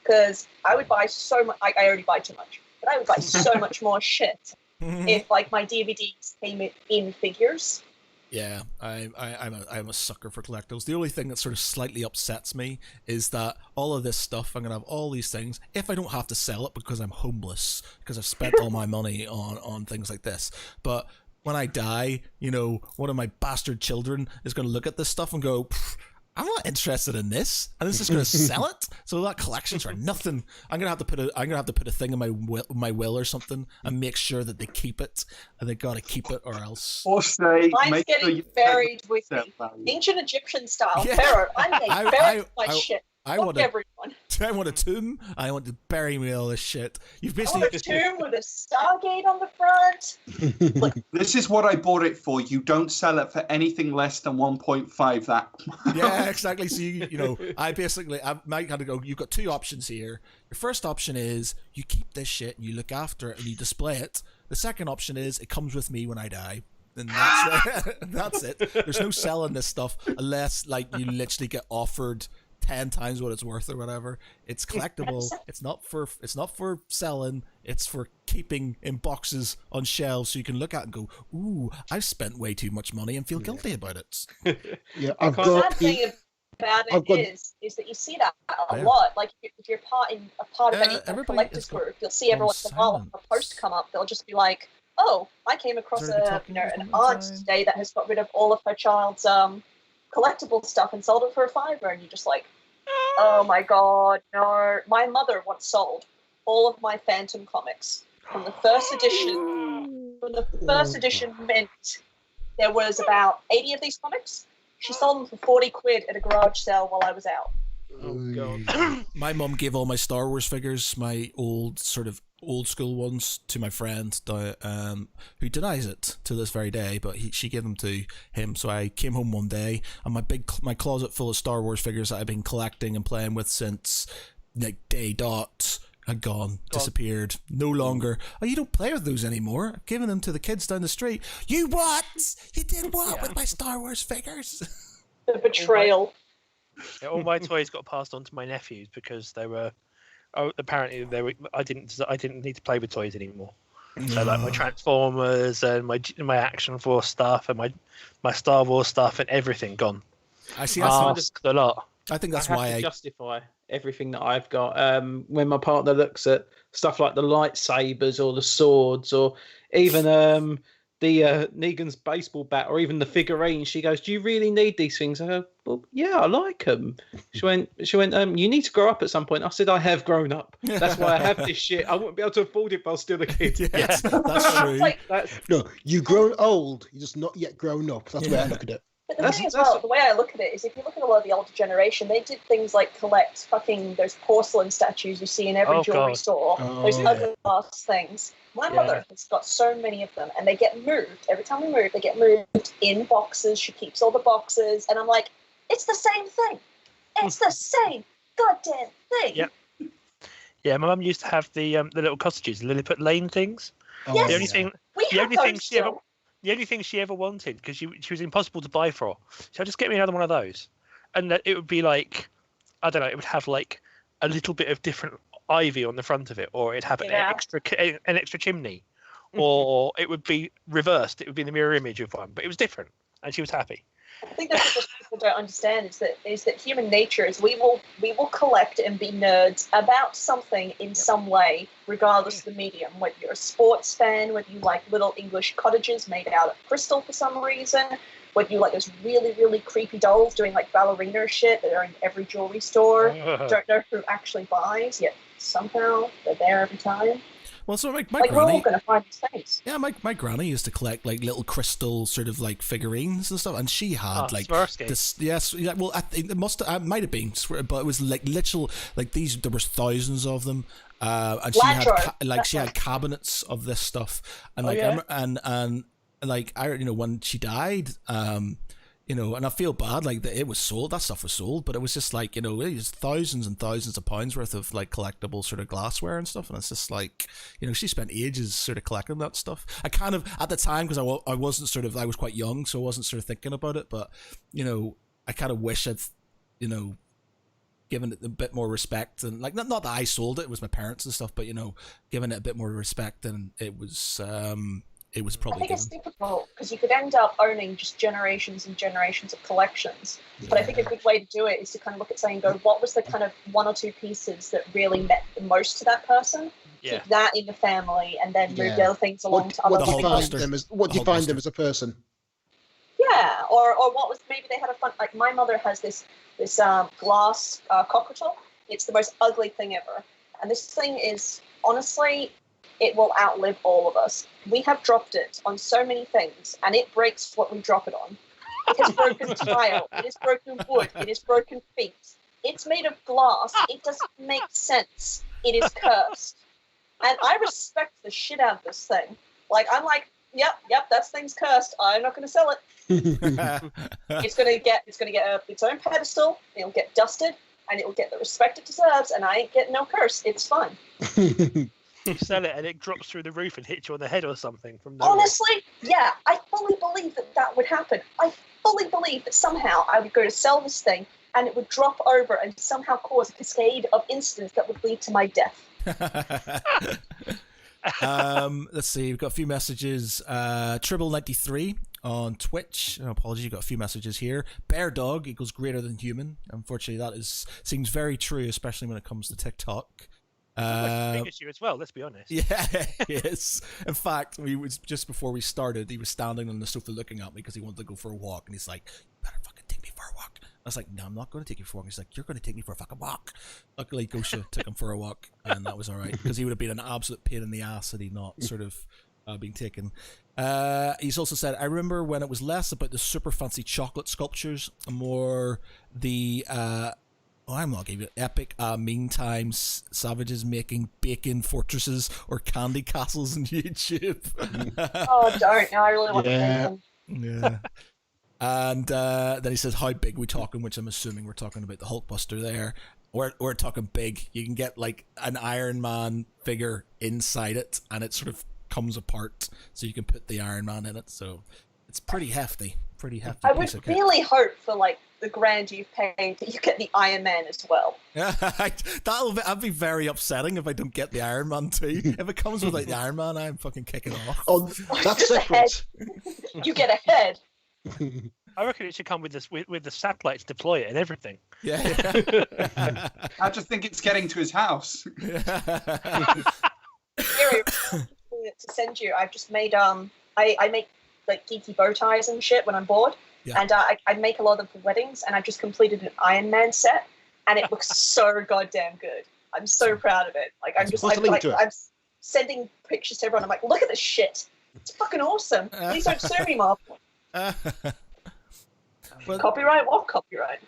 Because I would buy so much. I already buy too much, but I would buy so much more shit if like my DVDs came in figures. Yeah, I'm a sucker for collectibles. The only thing that sort of slightly upsets me is that all of this stuff, I'm gonna have all these things if I don't have to sell it because I'm homeless, because I've spent all my money on things like this. But when I die, one of my bastard children is gonna look at this stuff and go, I'm not interested in this, and this is going to sell it. So that collection's for nothing. I'm gonna have to put a thing in my will or something, and make sure that they keep it, and they gotta keep it, or else. Or say, mine's getting buried with me, ancient Egyptian style. Yeah. Pharaoh, I'm getting buried with my shit. I want everyone. I want a tomb. I want to bury me all this shit. You've basically I want a tomb with a Stargate on the front. This is what I bought it for. You don't sell it for anything less than 1.5. That. Yeah, exactly. So I might kind of go. You've got two options here. Your first option is you keep this shit and you look after it and you display it. The second option is it comes with me when I die. And that's it. There's no selling this stuff unless like you literally get offered 10 times what it's worth or whatever. It's collectible. It's not for selling. It's for keeping in boxes on shelves so you can look at and go, ooh, I've spent way too much money and feel guilty about it. Yeah, The sad thing about it is that you see that a lot. Like if you're part of any collectors group, you'll see every once in a while a post come up. They'll just be like, oh, I came across an aunt today that has got rid of all of her child's collectible stuff and sold it for $5, and you're just like, oh my god, no. My mother once sold all of my Phantom comics from the first edition. From the first edition mint, there was about 80 of these comics. She sold them for 40 quid at a garage sale while I was out. Oh god. My mum gave all my Star Wars figures, my old school ones, to my friend who denies it to this very day, but she gave them to him. So I came home one day and my closet full of Star Wars figures that I've been collecting and playing with since like day dot had gone, disappeared, no longer. Oh, you don't play with those anymore. I've given them to the kids down the street. You what? You did what with my Star Wars figures? The betrayal. Yeah, all my toys got passed on to my nephews because they were. Oh, apparently they were. I didn't need to play with toys anymore. So like my Transformers and my Action Force stuff and my Star Wars stuff and everything gone. I see. Asked a lot. I think that's I have why to I justify everything that I've got. When my partner looks at stuff like the lightsabers or the swords or even the Negan's baseball bat or even the figurine, she goes, "Do you really need these things?" I go, "Well, yeah, I like them." She went, "You need to grow up at some point." I said, "I have grown up. That's why I have this shit. I wouldn't be able to afford it if I was still a kid." Yes, that's true. No, you've grown old. You're just not yet grown up. That's the way I look at it. But the thing as well, the way I look at it is if you look at a lot of the older generation, they did things like collect fucking those porcelain statues you see in every jewelry store. Those ugly ass things. My mother has got so many of them, and they get moved. Every time we move, they get moved in boxes. She keeps all the boxes, and I'm like, it's the same thing. It's the same goddamn thing. Yep. Yeah, my mum used to have the little cottages, the Lilliput Lane things. Yes. The only thing she ever wanted, because she was impossible to buy for, so just get me another one of those, and it would be like, I don't know, it would have like a little bit of different ivy on the front of it, or it'd have an extra chimney, or it would be reversed. It would be the mirror image of one, but it was different, and she was happy. I think that's what people don't understand is that human nature is we will collect and be nerds about something in some way, regardless of the medium. Whether you're a sports fan, whether you like little English cottages made out of crystal for some reason, would do like those really, really creepy dolls doing like ballerina shit that are in every jewelry store. Don't know who actually buys, yet somehow they're there every time. Well, so my Like, we're all granny, going to find these things. yeah, my granny used to collect like little crystal sort of like figurines and stuff, and she had like Swarovski. this. Yes, yeah. Well, I think it might have been, but it was like literal like these. There was thousands of them, and she had she had cabinets of this stuff, and like and like I when she died, and I feel bad, like, that it was sold, that stuff was sold, but it was just like, it was thousands and thousands of pounds worth of like collectible sort of glassware and stuff, and it's just like, she spent ages sort of collecting that stuff. I kind of, at the time, because I wasn't sort of, I was quite young, so I wasn't sort of thinking about it, but, I kind of wish I'd, given it a bit more respect, and like, not that I sold it was my parents and stuff, but, giving it a bit more respect than it was probably. I think it's difficult because you could end up owning just generations and generations of collections. Yeah. But I think a good way to do it is to kind of look at saying, and go, what was the kind of one or two pieces that really meant the most to that person? Yeah. Keep that in the family, and then move the other things along to other people. What defined them as a person? Yeah, or what was, maybe they had a fun, like my mother has this glass cockatiel. It's the most ugly thing ever, and this thing is honestly, it will outlive all of us. We have dropped it on so many things, and it breaks what we drop it on. It has broken tile, it has broken wood, it has broken feet. It's made of glass. It doesn't make sense. It is cursed. And I respect the shit out of this thing. Like, I'm like, yep, that thing's cursed. I'm not going to sell it. It's going to get its own pedestal. It'll get dusted, and it will get the respect it deserves, and I ain't getting no curse. It's fine. You sell it and it drops through the roof and hits you on the head or something from nowhere. Honestly, yeah, I fully believe that would happen. I fully believe that somehow I would go to sell this thing and it would drop over and somehow cause a cascade of incidents that would lead to my death. Let's see, we've got a few messages. Tribble93 on Twitch. Apologies, you've got a few messages here. Bear dog equals greater than human. Unfortunately, that seems very true, especially when it comes to TikTok. Big issue as well, let's be honest. Yeah, yes. In fact, just before we started, he was standing on the sofa looking at me because he wanted to go for a walk, and he's like, "You better fucking take me for a walk." I was like, "No, I'm not going to take you for a walk." He's like, "You're going to take me for a fucking walk." Luckily, Gosha took him for a walk, and that was all right, because he would have been an absolute pain in the ass had he not sort of been taken. He's also said, "I remember when it was less about the super fancy chocolate sculptures and more the I'm not giving it epic meantime savages making bacon fortresses or candy castles on YouTube." Oh, don't. No, I really want to make them. Yeah. And then he says, "How big we talking?" Which I'm assuming we're talking about the Hulkbuster there. We're talking big. You can get like an Iron Man figure inside it, and it sort of comes apart, so you can put the Iron Man in it. So it's pretty hefty. I would really hope for like the grand you've paid that you get the Iron Man as well. That'd be very upsetting if I don't get the Iron Man too. If it comes without the Iron Man, I'm fucking kicking off. Oh, that's separate. You get a head. I reckon it should come with this with the satellites, deploy it and everything. Yeah. I just think it's getting to his house. To send you, I've just made I make like geeky bow ties and shit when I'm bored, and I make a lot of them for weddings, and I've just completed an Iron Man set, and it looks so goddamn good. I'm so proud of it. Like I'm sending pictures to everyone. I'm like, look at this shit. It's fucking awesome. Please don't sue me, Marvel. Copyright? What copyright?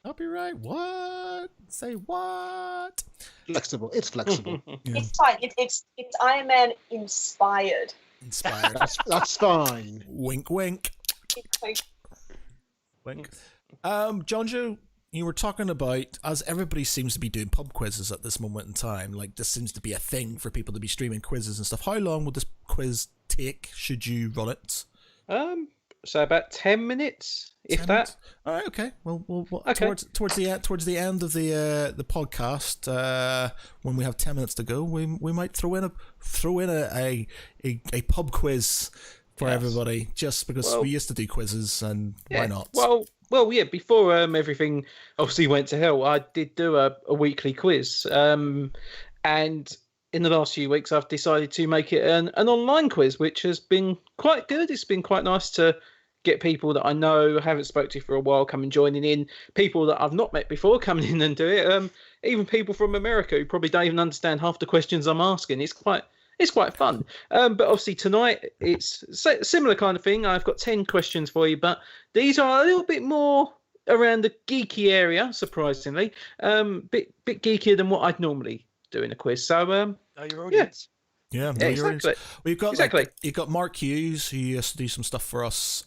Copyright? What? Say what? Flexible. It's flexible. It's fine. It's Iron Man inspired. That's fine. Wink, wink. Wink. Jonjo, you were talking about, as everybody seems to be doing pub quizzes at this moment in time, like this seems to be a thing for people to be streaming quizzes and stuff. How long would this quiz take? Should you run it? So about 10 minutes, if 10 that. Minutes? All right, okay. Well, okay. Towards the end of the podcast, when we have 10 minutes to go, we might throw in a pub quiz for everybody, just because we used to do quizzes, and why not? Well, yeah. Before everything obviously went to hell, I did do a weekly quiz, and in the last few weeks, I've decided to make it an online quiz, which has been quite good. It's been quite nice to get people that I know, haven't spoke to for a while, coming joining in. People that I've not met before coming in and do it. Even people from America who probably don't even understand half the questions I'm asking. It's quite fun. But obviously tonight it's similar kind of thing. I've got 10 questions for you, but these are a little bit more around the geeky area, surprisingly. Bit geekier than what I'd normally do in a quiz. So Know your audience. Yeah, exactly. We've got exactly. You've got Mark Hughes, who used to do some stuff for us.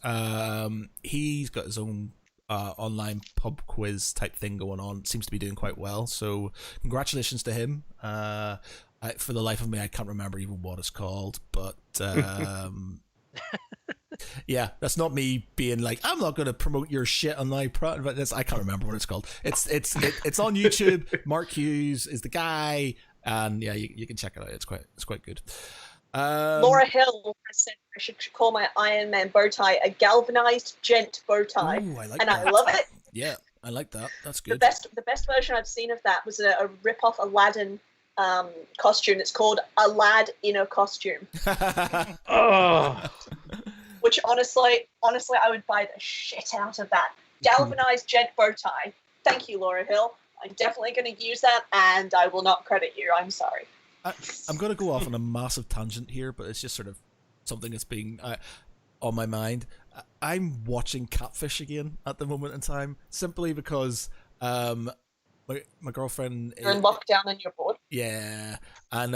He's got his own online pub quiz type thing going on. Seems to be doing quite well. So congratulations to him. For the life of me, I can't remember even what it's called, but yeah, that's not me being like, I'm not going to promote your shit on my product, but I can't remember what it's called. It's on YouTube. Mark Hughes is the guy, and yeah, you can check it out. It's quite good. Laura Hill said I should call my Iron Man bow tie a galvanized gent bow tie. Ooh, I like and that. I love it. Yeah, I like that. That's good. The best version I've seen of that was a rip-off Aladdin costume. It's called Alad in a costume. Oh. Which honestly, I would buy the shit out of that. Galvanized gent bow tie. Thank you, Laura Hill. I'm definitely going to use that, and I will not credit you. I'm sorry. I'm going to go off on a massive tangent here, but it's just sort of something that's being on my mind. I'm watching Catfish again at the moment in time, simply because my girlfriend. You're in lockdown and you're bored. Yeah, and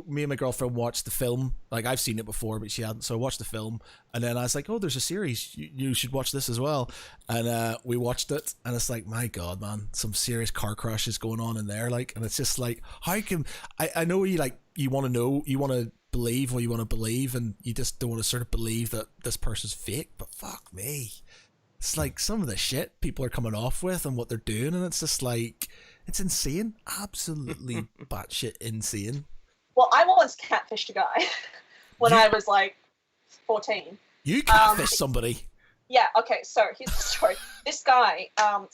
me and my girlfriend watched the film. Like, I've seen it before, but she hadn't. So I watched the film, and then I was like, "Oh, there's a series. You should watch this as well." And we watched it, and it's like, my God, man, some serious car crashes going on in there. Like, and it's just like, how can I know you want to know, you want to believe what you want to believe, and you just don't want to sort of believe that this person's fake. But fuck me. It's like some of the shit people are coming off with and what they're doing, and it's just like, it's insane. Absolutely batshit insane. Well, I once catfished a guy when I was like 14. You catfished somebody? Yeah, okay, so here's the story. This guy I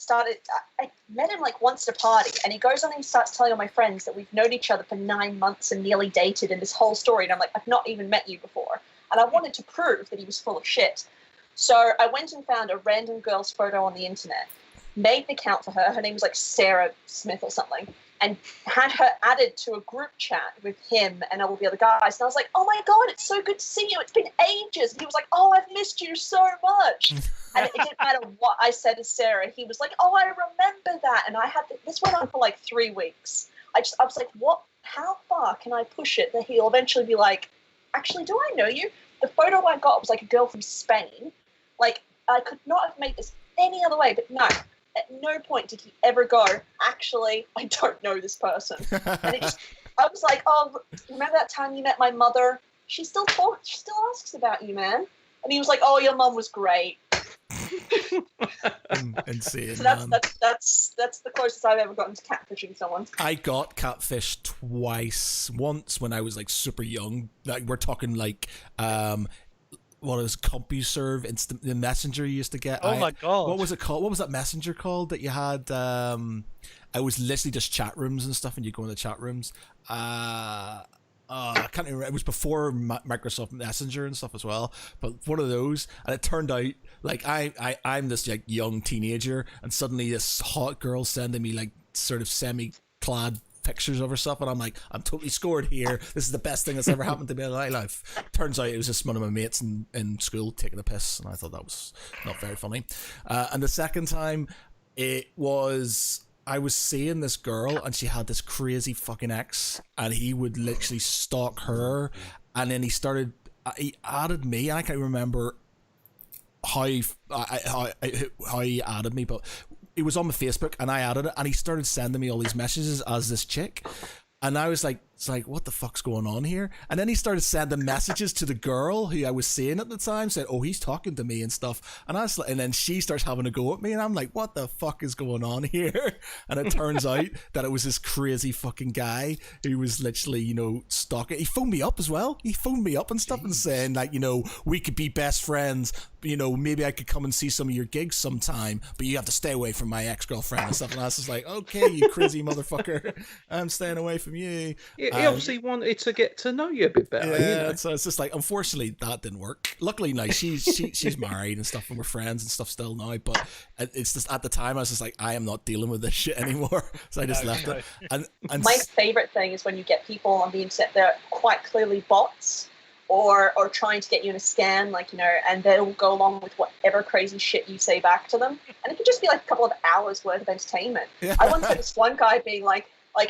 met him like once at a party, and he goes on and he starts telling all my friends that we've known each other for 9 months and nearly dated, and this whole story, and I'm like, I've not even met you before. And I wanted to prove that he was full of shit. So I went and found a random girl's photo on the internet, made an account for her. Her name was like Sarah Smith or something, and had her added to a group chat with him and all the other guys. And I was like, oh my God, it's so good to see you. It's been ages. And he was like, oh, I've missed you so much. And it didn't matter what I said to Sarah. He was like, oh, I remember that. And this went on for like 3 weeks. I was like, what? How far can I push it that he'll eventually be like, actually, do I know you? The photo I got was like a girl from Spain. Like, I could not have made this any other way, but no. At no point did he ever go, actually, I don't know this person. And I was like, oh, remember that time you met my mother? She still asks about you, man. And he was like, oh, your mum was great. Insane. So that's the closest I've ever gotten to catfishing someone. I got catfished twice. Once when I was like super young. Like, we're talking like what is CompuServe, instant the messenger you used to get. Oh my God. What was it called? What was that messenger called that you had? I was literally just chat rooms and stuff, and you go in the chat rooms. I can't remember. It was before Microsoft Messenger and stuff as well. But one of those, and it turned out like I'm this like young teenager, and suddenly this hot girl sending me like sort of semi-clad pictures of herself, and I'm like, I'm totally scored here. This is the best thing that's ever happened to me in my life. Turns out it was just one of my mates in school taking a piss, and I thought that was not very funny. And the second time, it was, I was seeing this girl, and she had this crazy fucking ex, and he would literally stalk her, and then he added me, and I can't remember how he added me, but it was on my Facebook, and I added it, and he started sending me all these messages as this chick, and I was like, it's like, what the fuck's going on here? And then he started sending messages to the girl who I was seeing at the time, said, oh, he's talking to me and stuff, and I was like, and then she starts having a go at me, and I'm like, what the fuck is going on here? And it turns out that it was this crazy fucking guy who was literally, you know, stalking. He phoned me up as well. He phoned me up and stuff. Jeez. And saying like, you know, we could be best friends, you know, maybe I could come and see some of your gigs sometime, but you have to stay away from my ex-girlfriend and stuff. And I was just like, okay, you crazy motherfucker, I'm staying away from you. Yeah, he obviously wanted to get to know you a bit better. Yeah, so it's just like, unfortunately, that didn't work. Luckily, now she's married and stuff, and we're friends and stuff still now. But it's just at the time, I was just like, I am not dealing with this shit anymore, so I just left it. And my favorite thing is when you get people on the internet that are quite clearly bots. Or trying to get you in a scam, like, and they'll go along with whatever crazy shit you say back to them. And it can just be like a couple of hours worth of entertainment. Yeah. I once had this one guy being like,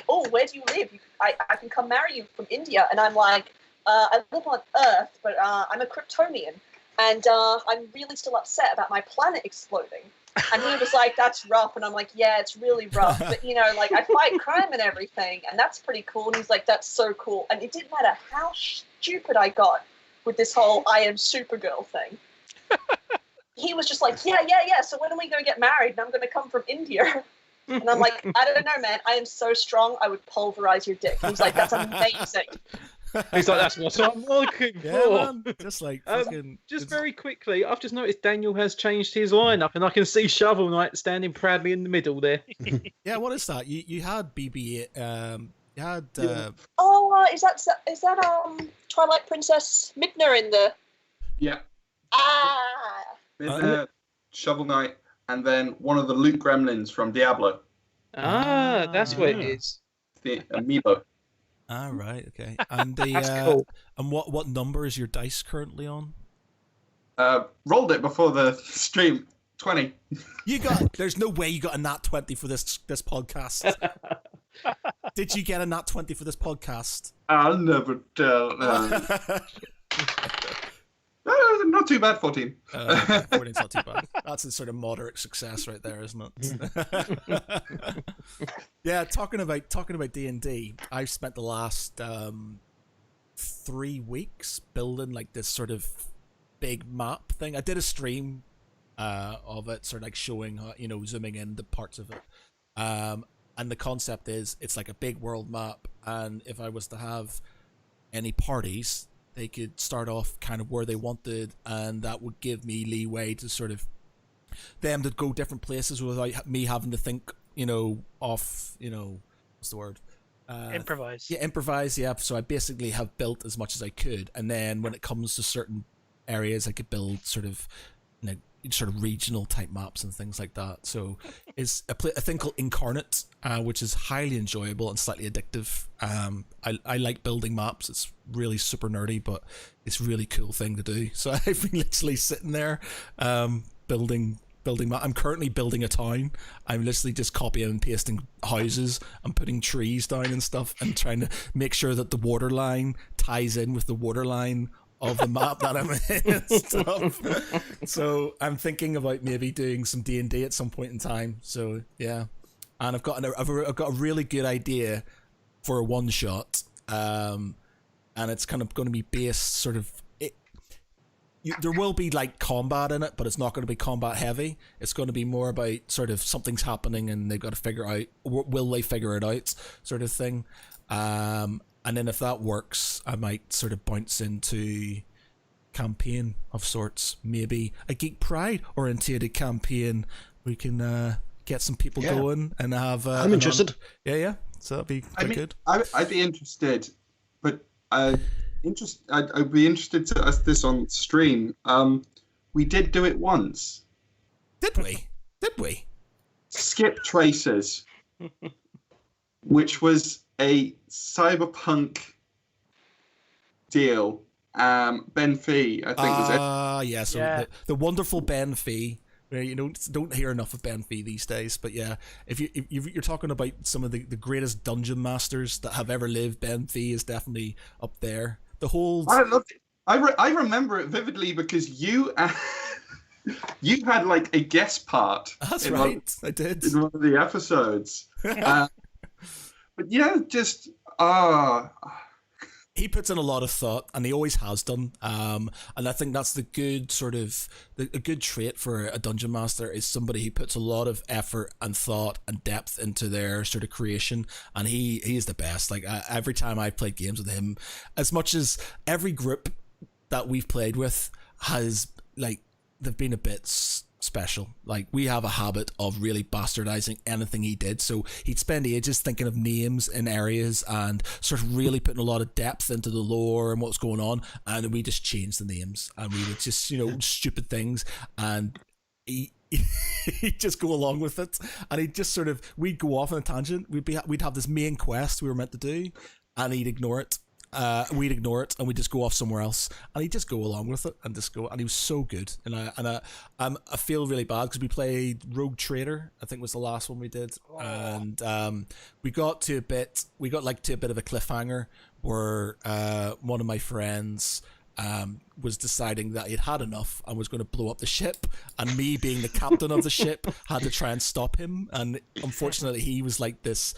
oh, where do you live? I can come marry you from India. And I'm like, I live on Earth, but I'm a Kryptonian. And I'm really still upset about my planet exploding. And he was like, that's rough. And I'm like, yeah, it's really rough. But, like, I fight crime and everything. And that's pretty cool. And he's like, that's so cool. And it didn't matter how stupid I got with this whole I am Supergirl thing. He was just like, yeah. So when are we going to get married? And I'm going to come from India. And I'm like, I don't know, man. I am so strong, I would pulverize your dick. He's like, that's amazing. He's like, that's what I'm looking for. man. Just like just very quickly, I've just noticed Daniel has changed his lineup, and I can see Shovel Knight standing proudly in the middle there. Yeah, what is that? You had BB-8. You had. Is that Twilight Princess Midna in the? Yeah. Ah. Shovel Knight, and then one of the loot gremlins from Diablo. That's what it is. The amiibo. Right, okay. And That's cool. And what number is your dice currently on? Rolled it before the stream. 20. There's no way you got a nat 20 for this podcast. Did you get a nat 20 for this podcast? I'll never tell. Not too bad, 14. 14's not too bad. That's a sort of moderate success right there, isn't it? Yeah, talking about D&D, I've spent the last 3 weeks building like this sort of big map thing. I did a stream of it, sort of like showing how, zooming in the parts of it. And the concept is it's like a big world map, and if I was to have any parties, they could start off kind of where they wanted, and that would give me leeway to sort of them to go different places without me having to think, what's the word? Improvise. Yeah, improvise, yeah. So I basically have built as much as I could, and then when it comes to certain areas, I could build sort of regional type maps and things like that. So it's a thing called Incarnate, which is highly enjoyable and slightly addictive. I like building maps. It's really super nerdy, but it's a really cool thing to do. So I've been literally sitting there building I'm currently building a town. I'm literally just copying and pasting houses and putting trees down and stuff, and trying to make sure that the water line ties in with the water line of the map that I'm in and stuff. So I'm thinking about maybe doing some D&D at some point in time. So yeah, and I've got a really good idea for a one shot, and it's kind of going to be based sort of. There will be like combat in it, but it's not going to be combat heavy. It's going to be more about sort of something's happening and they've got to figure out, will they figure it out, sort of thing. And then if that works, I might sort of bounce into campaign of sorts, maybe a Geek Pride orientated campaign. We can get some people going and have. I'm interested. Yeah. So that'd be quite good. I'd be interested, but I'd be interested to ask this on stream. We did do it once. Did we? Skip Traces, which was a cyberpunk deal. Ben Fee, I think was it. Yeah. So the wonderful Ben Fee. You don't hear enough of Ben Fee these days, but yeah, if you're talking about some of the greatest dungeon masters that have ever lived, Ben Fee is definitely up there. The whole I loved it. I remember it vividly because you you had like a guest part. That's right, I did in one of the episodes. But yeah, just he puts in a lot of thought, and he always has done. And I think that's the good sort of a good trait for a dungeon master is somebody who puts a lot of effort and thought and depth into their sort of creation. And he is the best. Like every time I've played games with him, as much as every group that we've played with has like they've been a bit special. Like, we have a habit of really bastardizing anything he did. So he'd spend ages thinking of names in areas and sort of really putting a lot of depth into the lore and what's going on. And then we just changed the names and we would just, stupid things. And he'd just go along with it. And he'd just sort of, we'd go off on a tangent. We'd have this main quest we were meant to do and he'd ignore it. We'd ignore it and we'd just go off somewhere else, and he'd just go along with it and just go. And he was so good, and I feel really bad because we played Rogue Trader. I think was the last one we did, and we got to a bit of a cliffhanger where one of my friends was deciding that he'd had enough and was going to blow up the ship, and me being the captain of the ship had to try and stop him. And unfortunately, he was like this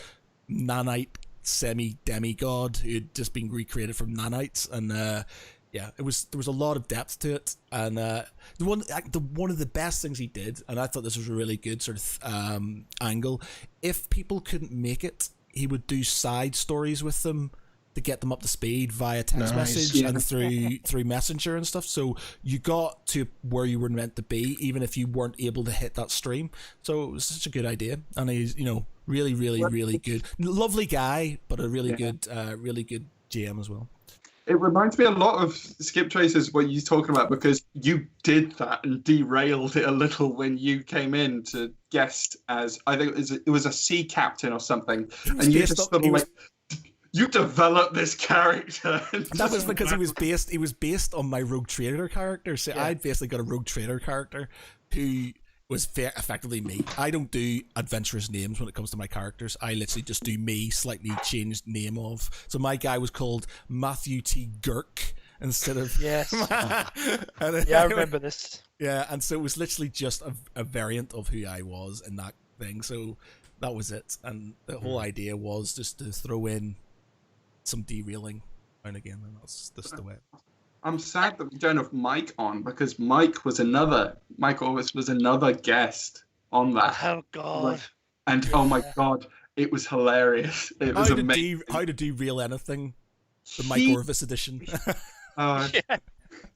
nanite semi-demigod who'd just been recreated from nanites, and there was a lot of depth to it. And one of the best things he did, and I thought this was a really good sort of angle, if people couldn't make it, he would do side stories with them to get them up to speed via text message and through Messenger and stuff. So you got to where you were meant to be, even if you weren't able to hit that stream. So it was such a good idea, and he's really, really, really good, lovely guy, but a really good GM as well. It reminds me a lot of Skip Trace's what you're talking about, because you did that and derailed it a little when you came in to guest as, I think it was a sea captain or something, and you just sort of you developed this character. That was because he was based on my Rogue Trader character. So I'd basically got a Rogue Trader character who was effectively me. I don't do adventurous names when it comes to my characters. I literally just do me, slightly changed name of. So my guy was called Matthew T. Girk instead of... Yes. I remember this. Yeah, and so it was literally just a variant of who I was in that thing. So that was it. And the whole idea was just to throw in some derailing and again, and that's just the way. I'm sad that we don't have Mike on, because Mike Orvis was another guest on that. Oh God! And oh my God, it was hilarious. It was amazing. How to derail anything? The Mike Orvis edition. Yeah,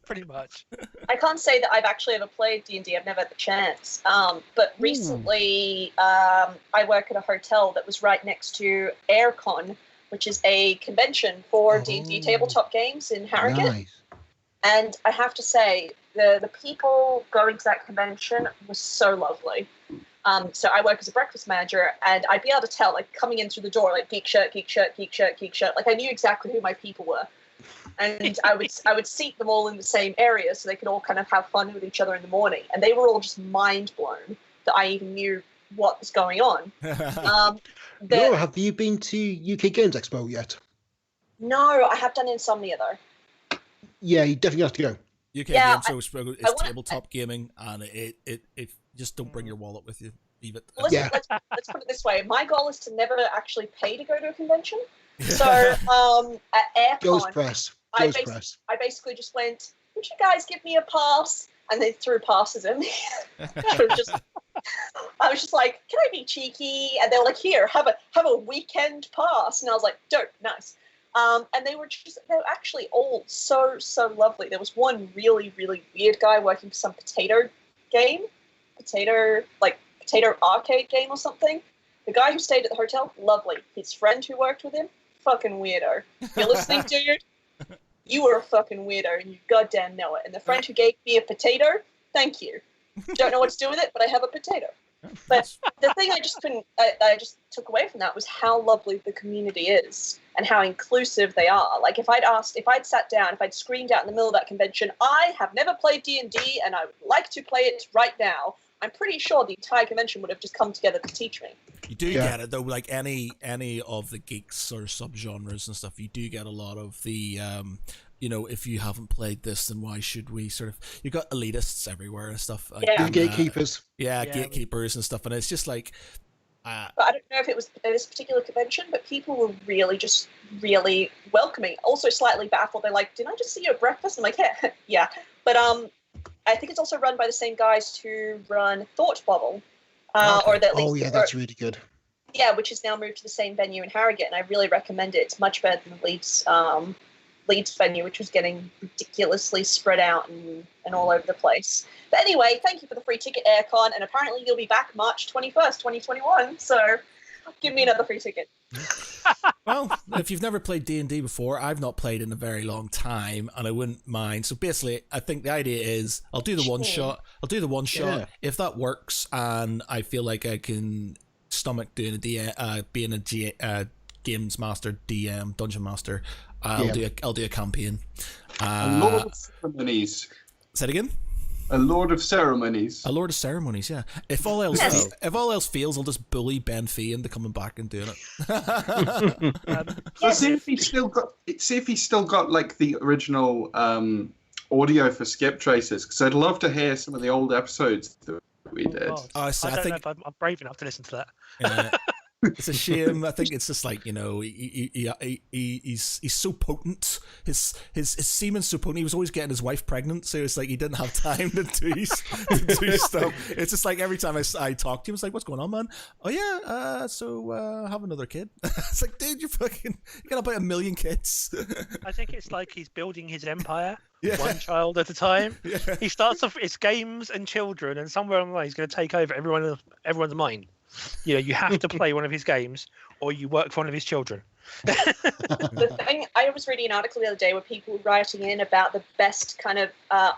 pretty much. I can't say that I've actually ever played D&D. I've never had the chance. But recently, I work at a hotel that was right next to AirCon, which is a convention for D&D tabletop games in Harrogate. Nice. And I have to say, the people going to that convention was so lovely. So I work as a breakfast manager, and I'd be able to tell, like, coming in through the door, like, geek shirt, geek shirt, geek shirt, geek shirt. Like, I knew exactly who my people were. And I would seat them all in the same area so they could all kind of have fun with each other in the morning. And they were all just mind blown that I even knew what was going on. Laura, have you been to UK Games Expo yet? No, I have done Insomnia though. Yeah, you definitely have to go. UK Games Expo is tabletop gaming, and it just don't bring your wallet with you. Leave it. Well, let's put it this way. My goal is to never actually pay to go to a convention. So at AirCon, I basically just went, would you guys give me a pass? And they threw passes at me. I was just like, can I be cheeky? And they were like, here, have a weekend pass. And I was like, dope, nice. And they were actually all so lovely. There was one really, really weird guy working for some potato arcade game or something. The guy who stayed at the hotel, lovely. His friend who worked with him, fucking weirdo. If you're listening, dude, you were a fucking weirdo and you goddamn know it. And the friend who gave me a potato, thank you. Don't know what to do with it, but I have a potato. But the thing I just took away from that was how lovely the community is and how inclusive they are. Like, if I'd sat down, if I'd screamed out in the middle of that convention, I have never played D&D and I would like to play it right now, I'm pretty sure the entire convention would have just come together to teach me. You do get it though, like any of the geeks or subgenres and stuff. You do get a lot of the, if you haven't played this, then why should we? Sort of, you got elitists everywhere and stuff. And gatekeepers. Gatekeepers and stuff, and it's just like. But I don't know if it was at this particular convention, but people were really welcoming. Also slightly baffled. They're like, "Didn't I just see you at breakfast?" I'm like, yeah. But I think it's also run by the same guys who run Thought Bubble, or that. That's really good. Yeah, which has now moved to the same venue in Harrogate, and I really recommend it. It's much better than the Leeds Leeds venue, which was getting ridiculously spread out and all over the place. But anyway, thank you for the free ticket, Aircon, and apparently you'll be back March 21st, 2021, so give me another free ticket. Well, if you've never played D&D before, I've not played in a very long time, and I wouldn't mind. So basically, I think the idea is I'll do the one shot. Yeah. If that works, and I feel like I can stomach doing being a games master, DM, dungeon master, I'll do a campaign. A Lord of Ceremonies. Say it again. A Lord of Ceremonies. A Lord of Ceremonies, yeah. If all else fails, I'll just bully Ben Fee into coming back and doing it. So see if he's still got like the original audio for Skip Traces, because I'd love to hear some of the old episodes that we did. I don't think know if I'm brave enough to listen to that. it's a shame. I think it's just like, you know, he's so potent. His semen's so potent. He was always getting his wife pregnant, so it's like he didn't have time to do stuff. It's just like every time I talk to him, it's like, what's going on, man? Oh yeah, so have another kid. It's like, dude, you got about 1 million kids. I think it's like he's building his empire, Yeah. one child at a time. Yeah. He starts off, it's games and children, and somewhere along the way he's going to take over everyone's mind. You know, you have to play one of his games, or you work for one of his children. The thing, I was reading an article the other day where people were writing in about the best kind of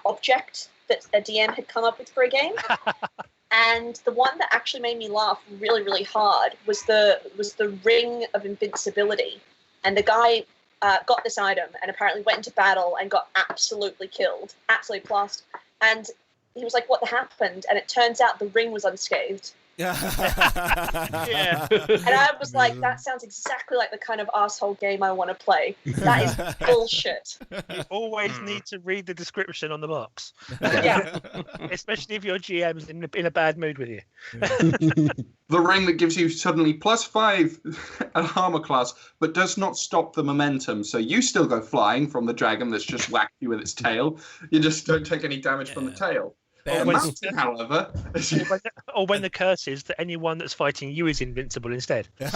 object that a DM had come up with for a game. And the one that actually made me laugh really, really hard was the Ring of Invincibility. And the guy got this item and apparently went into battle and got absolutely killed, absolutely plastered. And he was like, what happened? And it turns out the ring was unscathed. Yeah. And I was like, that sounds exactly like the kind of asshole game I want to play. That is bullshit. You always need to read the description on the box. Yeah. Especially if your GM's in a bad mood with you. The ring that gives you suddenly +5 at armor class, but does not stop the momentum. So you still go flying from the dragon that's just whacked you with its tail. You just don't take any damage from the tail. Or Mountain, however, or when the curse is that anyone that's fighting you is invincible instead. There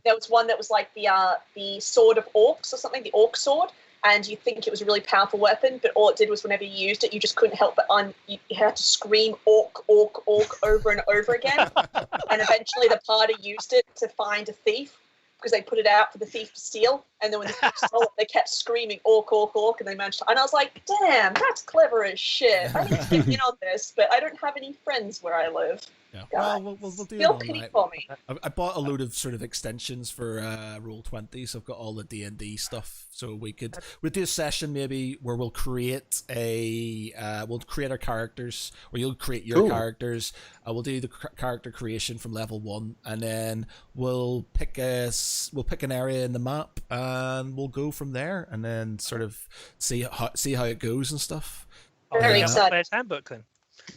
was one that was like the sword of orcs or something, the orc sword, and you think it was a really powerful weapon, but all it did was whenever you used it, you just couldn't help but you had to scream orc, orc, orc over and over again. And eventually the party used it to find a thief, because they put it out for the thief to steal, and then when the thief stole it, they kept screaming orc, orc, orc, and they managed to. And I was like, damn, that's clever as shit. I need to get in on this, but I don't have any friends where I live. Yeah. God. Well, we'll do Feel it pity online. for me. I bought a load of sort of extensions for Roll20, so I've got all the D&D stuff. So we'll do a session maybe where we'll create our characters, or you'll create your characters. We'll do the character creation from level 1, and then we'll pick an area in the map, and we'll go from there, and then sort of see how it goes and stuff. Very excited. Player's handbook then.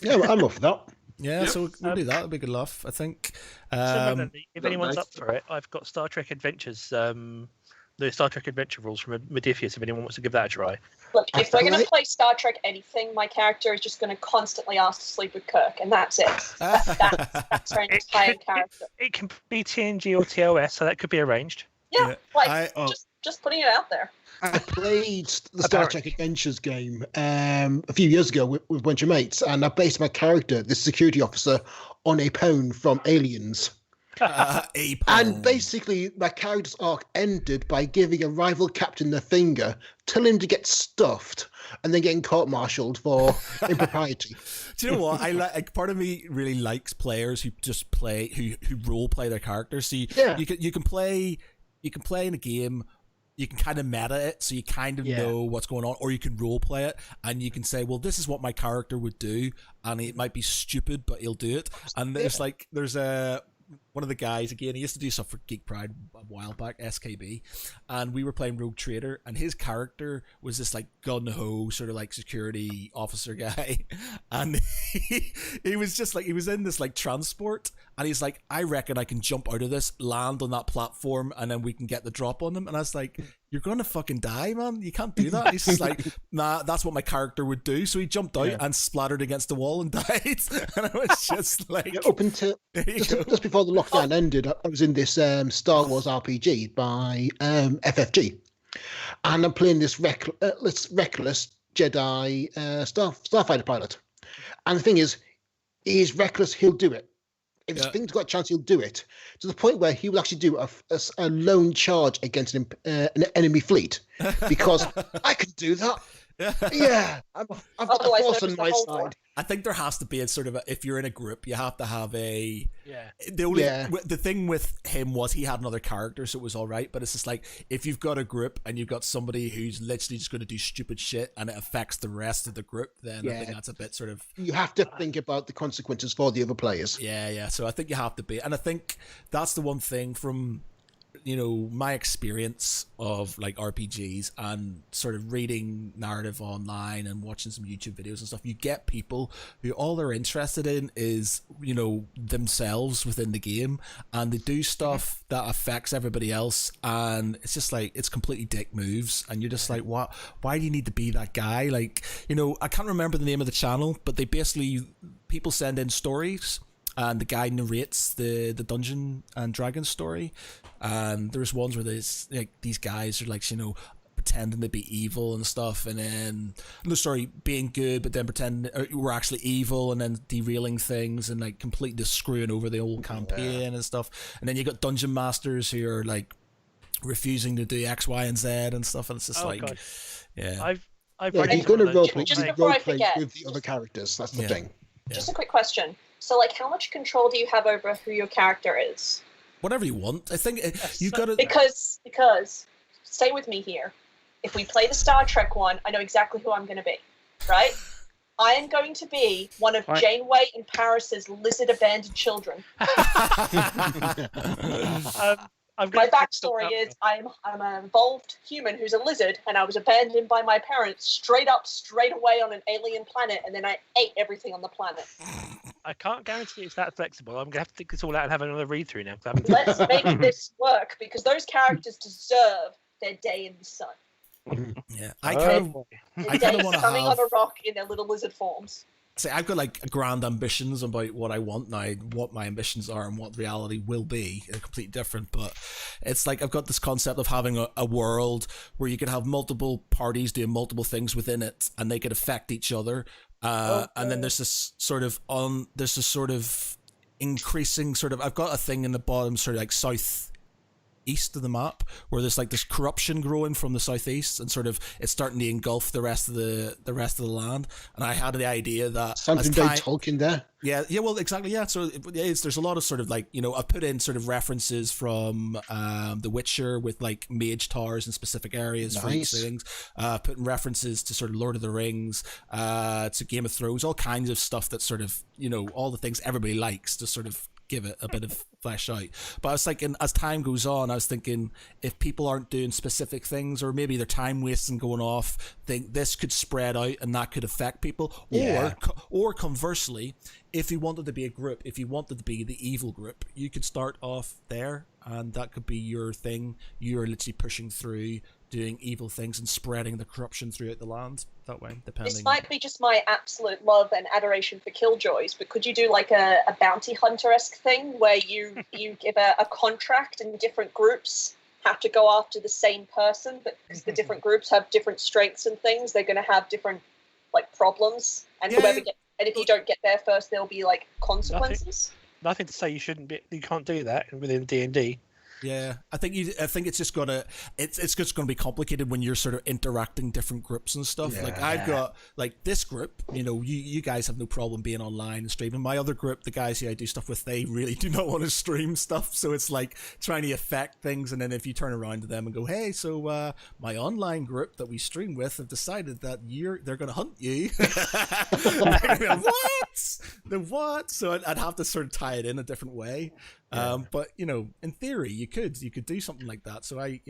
Yeah, I'm up for that. Yeah, Yep. so we'll do that. It'll be good laugh, I think. Similarly, if anyone's nice. up for it, I've got Star Trek Adventures, the Star Trek Adventure rules from Modiphius, if anyone wants to give that a try. Look, if we're going to play Star Trek anything, my character is just going to constantly ask to sleep with Kirk, and that's it. That's our entire character. It can be TNG or TOS, so that could be arranged. Yeah, just putting it out there. I played the Star Trek Adventures game a few years ago with a bunch of mates, and I based my character, the security officer, on a poem from Aliens. And basically, my character's arc ended by giving a rival captain the finger, telling him to get stuffed, and then getting court-martialed for impropriety. Do you know what? I like. Part of me really likes players who just play, who role play their characters. So you can play in a game. You can kind of meta it, so you kind of know what's going on, or you can role play it, and you can say, well, this is what my character would do, and it might be stupid, but he'll do it. And there's one of the guys, again, he used to do stuff for Geek Pride a while back, SKB, and we were playing Rogue Trader, and his character was this like gun-ho sort of like security officer guy, and he was just like, he was in this like transport, and he's like, I reckon I can jump out of this, land on that platform, and then we can get the drop on them. And I was like, you're gonna fucking die, man, you can't do that. He's just like, nah, that's what my character would do. So he jumped out and splattered against the wall and died. And I was just like, Up until just before the lockdown ended, I was in this Star Wars RPG by FFG. and I'm playing this reckless Jedi starfighter pilot. And the thing is, he's reckless. He'll do it. If things got a chance, he'll do it to the point where he will actually do a lone charge against an enemy fleet because I can do that. Yeah, I've got the force on my side. I think there has to be a sort of if you're in a group, you have to have a. Yeah. The thing with him was he had another character, so it was all right. But it's just like if you've got a group and you've got somebody who's literally just going to do stupid shit and it affects the rest of the group, then I think that's a bit sort of. You have to think about the consequences for the other players. Yeah. So I think you have to be, and I think that's the one thing from. My experience of like RPGs and sort of reading narrative online and watching some YouTube videos and stuff, you get people who all they're interested in is, themselves within the game, and they do stuff that affects everybody else, and it's just like, it's completely dick moves, and you're just like, what? Why do you need to be that guy? Like, I can't remember the name of the channel, but they basically, people send in stories, and the guy narrates the Dungeon and Dragons story. And there's ones where there's like these guys are like, pretending to be evil and stuff, and then being good, but then pretending we're actually evil, and then derailing things and like completely just screwing over the whole campaign and stuff. And then you got dungeon masters who are like refusing to do X, Y, and Z and stuff, and it's just God. yeah. I've he's going to roleplay Just before I forget, with the other characters. That's the thing. Yeah. Just a quick question. So, like, how much control do you have over who your character is? Whatever you want. I think you got to... Because, stay with me here. If we play the Star Trek one, I know exactly who I'm going to be, right? I am going to be one of Janeway and Paris's lizard abandoned children. My backstory is I'm an evolved human who's a lizard, and I was abandoned by my parents straight away on an alien planet, and then I ate everything on the planet. I can't guarantee it's that flexible. I'm going to have to think this all out and have another read-through now. Let's make this work, because those characters deserve their day in the sun. Yeah, I kind of want to coming on a rock in their little lizard forms. See, I've got like grand ambitions about what I want now, what my ambitions are, and what reality will be. They're completely different, but it's like I've got this concept of having a world where you could have multiple parties doing multiple things within it, and they could affect each other. And then there's this sort of increasing sort of. I've got a thing in the bottom, sort of like south east of the map, where there's like this corruption growing from the southeast, and sort of it's starting to engulf the rest of the land. And I had the idea that something very Tolkien there. Yeah, well, exactly, yeah. So there's a lot of sort of like, I've put in sort of references from The Witcher with like mage towers in specific areas for each things. Putting references to sort of Lord of the Rings, to Game of Thrones, all kinds of stuff that sort of, all the things everybody likes to sort of give it a bit of flesh out. But I was thinking, as time goes on, I was thinking if people aren't doing specific things, or maybe they're time wasting going off, think this could spread out and that could affect people. Or conversely, if you wanted to be a group, if you wanted to be the evil group, you could start off there, and that could be your thing. You're literally pushing through, doing evil things and spreading the corruption throughout the land that way, depending. This might be just my absolute love and adoration for killjoys, but could you do like a bounty hunter-esque thing where you give a contract and different groups have to go after the same person, but because the different groups have different strengths and things, they're going to have different like problems, and and if you don't get there first, there'll be like consequences. Nothing to say you can't do that within D&D. Yeah, I think it's just it's just gonna be complicated when you're sort of interacting different groups and stuff. Like I've got like this group, you guys have no problem being online and streaming. My other group, the guys who I do stuff with, they really do not want to stream stuff. So it's like trying to affect things, and then if you turn around to them and go, "Hey, so my online group that we stream with have decided that they're gonna hunt you." What? The what? So I'd have to sort of tie it in a different way. But in theory, you could do something like that. So I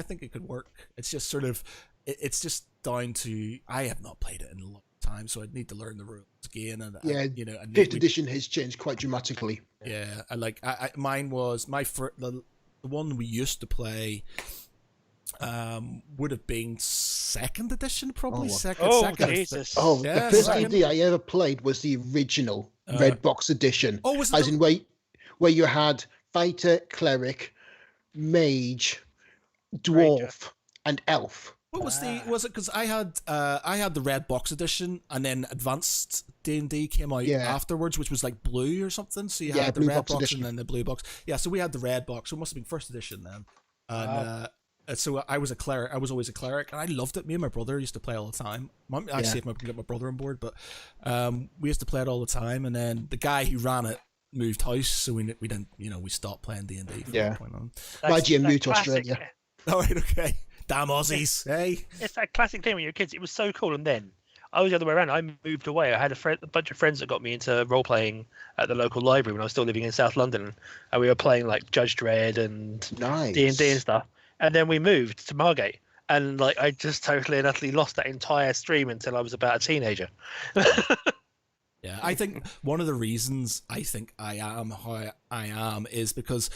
think it could work. It's just sort of, it's just down to, I have not played it in a long time, so I'd need to learn the rules again. And fifth edition has changed quite dramatically. Yeah, mine was the one we used to play. Would have been second edition, probably second. Jesus! The first D&D I ever played was the original Red Box edition. Oh, was it? Where you had fighter, cleric, mage, dwarf, and elf. What was was it? Because I had the red box edition, and then advanced D&D came out afterwards, which was like blue or something. So you had the red box and then the blue box. Yeah, so we had the red box. So it must have been first edition then. And so I was a cleric. I was always a cleric, and I loved it. Me and my brother used to play all the time. I see if I can get my brother on board, but we used to play it all the time. And then the guy who ran it moved house, so we didn't, we stopped playing D&D. Yeah, my GM moved to Australia. All right, okay. Damn Aussies, hey! It's that classic thing when you're kids. It was so cool, and then I was the other way around. I moved away. I had a bunch of friends that got me into role playing at the local library when I was still living in South London, and we were playing like Judge Dredd and D&D and stuff. And then we moved to Margate, and like I just totally and utterly lost that entire stream until I was about a teenager. Yeah, I think one of the reasons I think I am how I am is because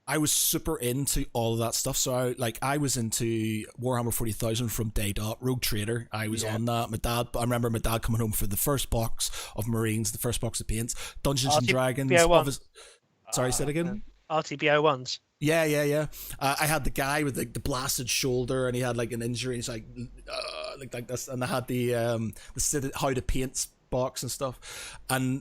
I was super into all of that stuff. So I was into Warhammer 40,000 from day dot. Rogue Trader, I was on that. I remember my dad coming home for the first box of Marines, the first box of paints, Dungeons and Dragons. Sorry, say it again. RTBO ones. Yeah. I had the guy with the blasted shoulder, and he had like an injury. He's like this, and I had the how to paint box and stuff. And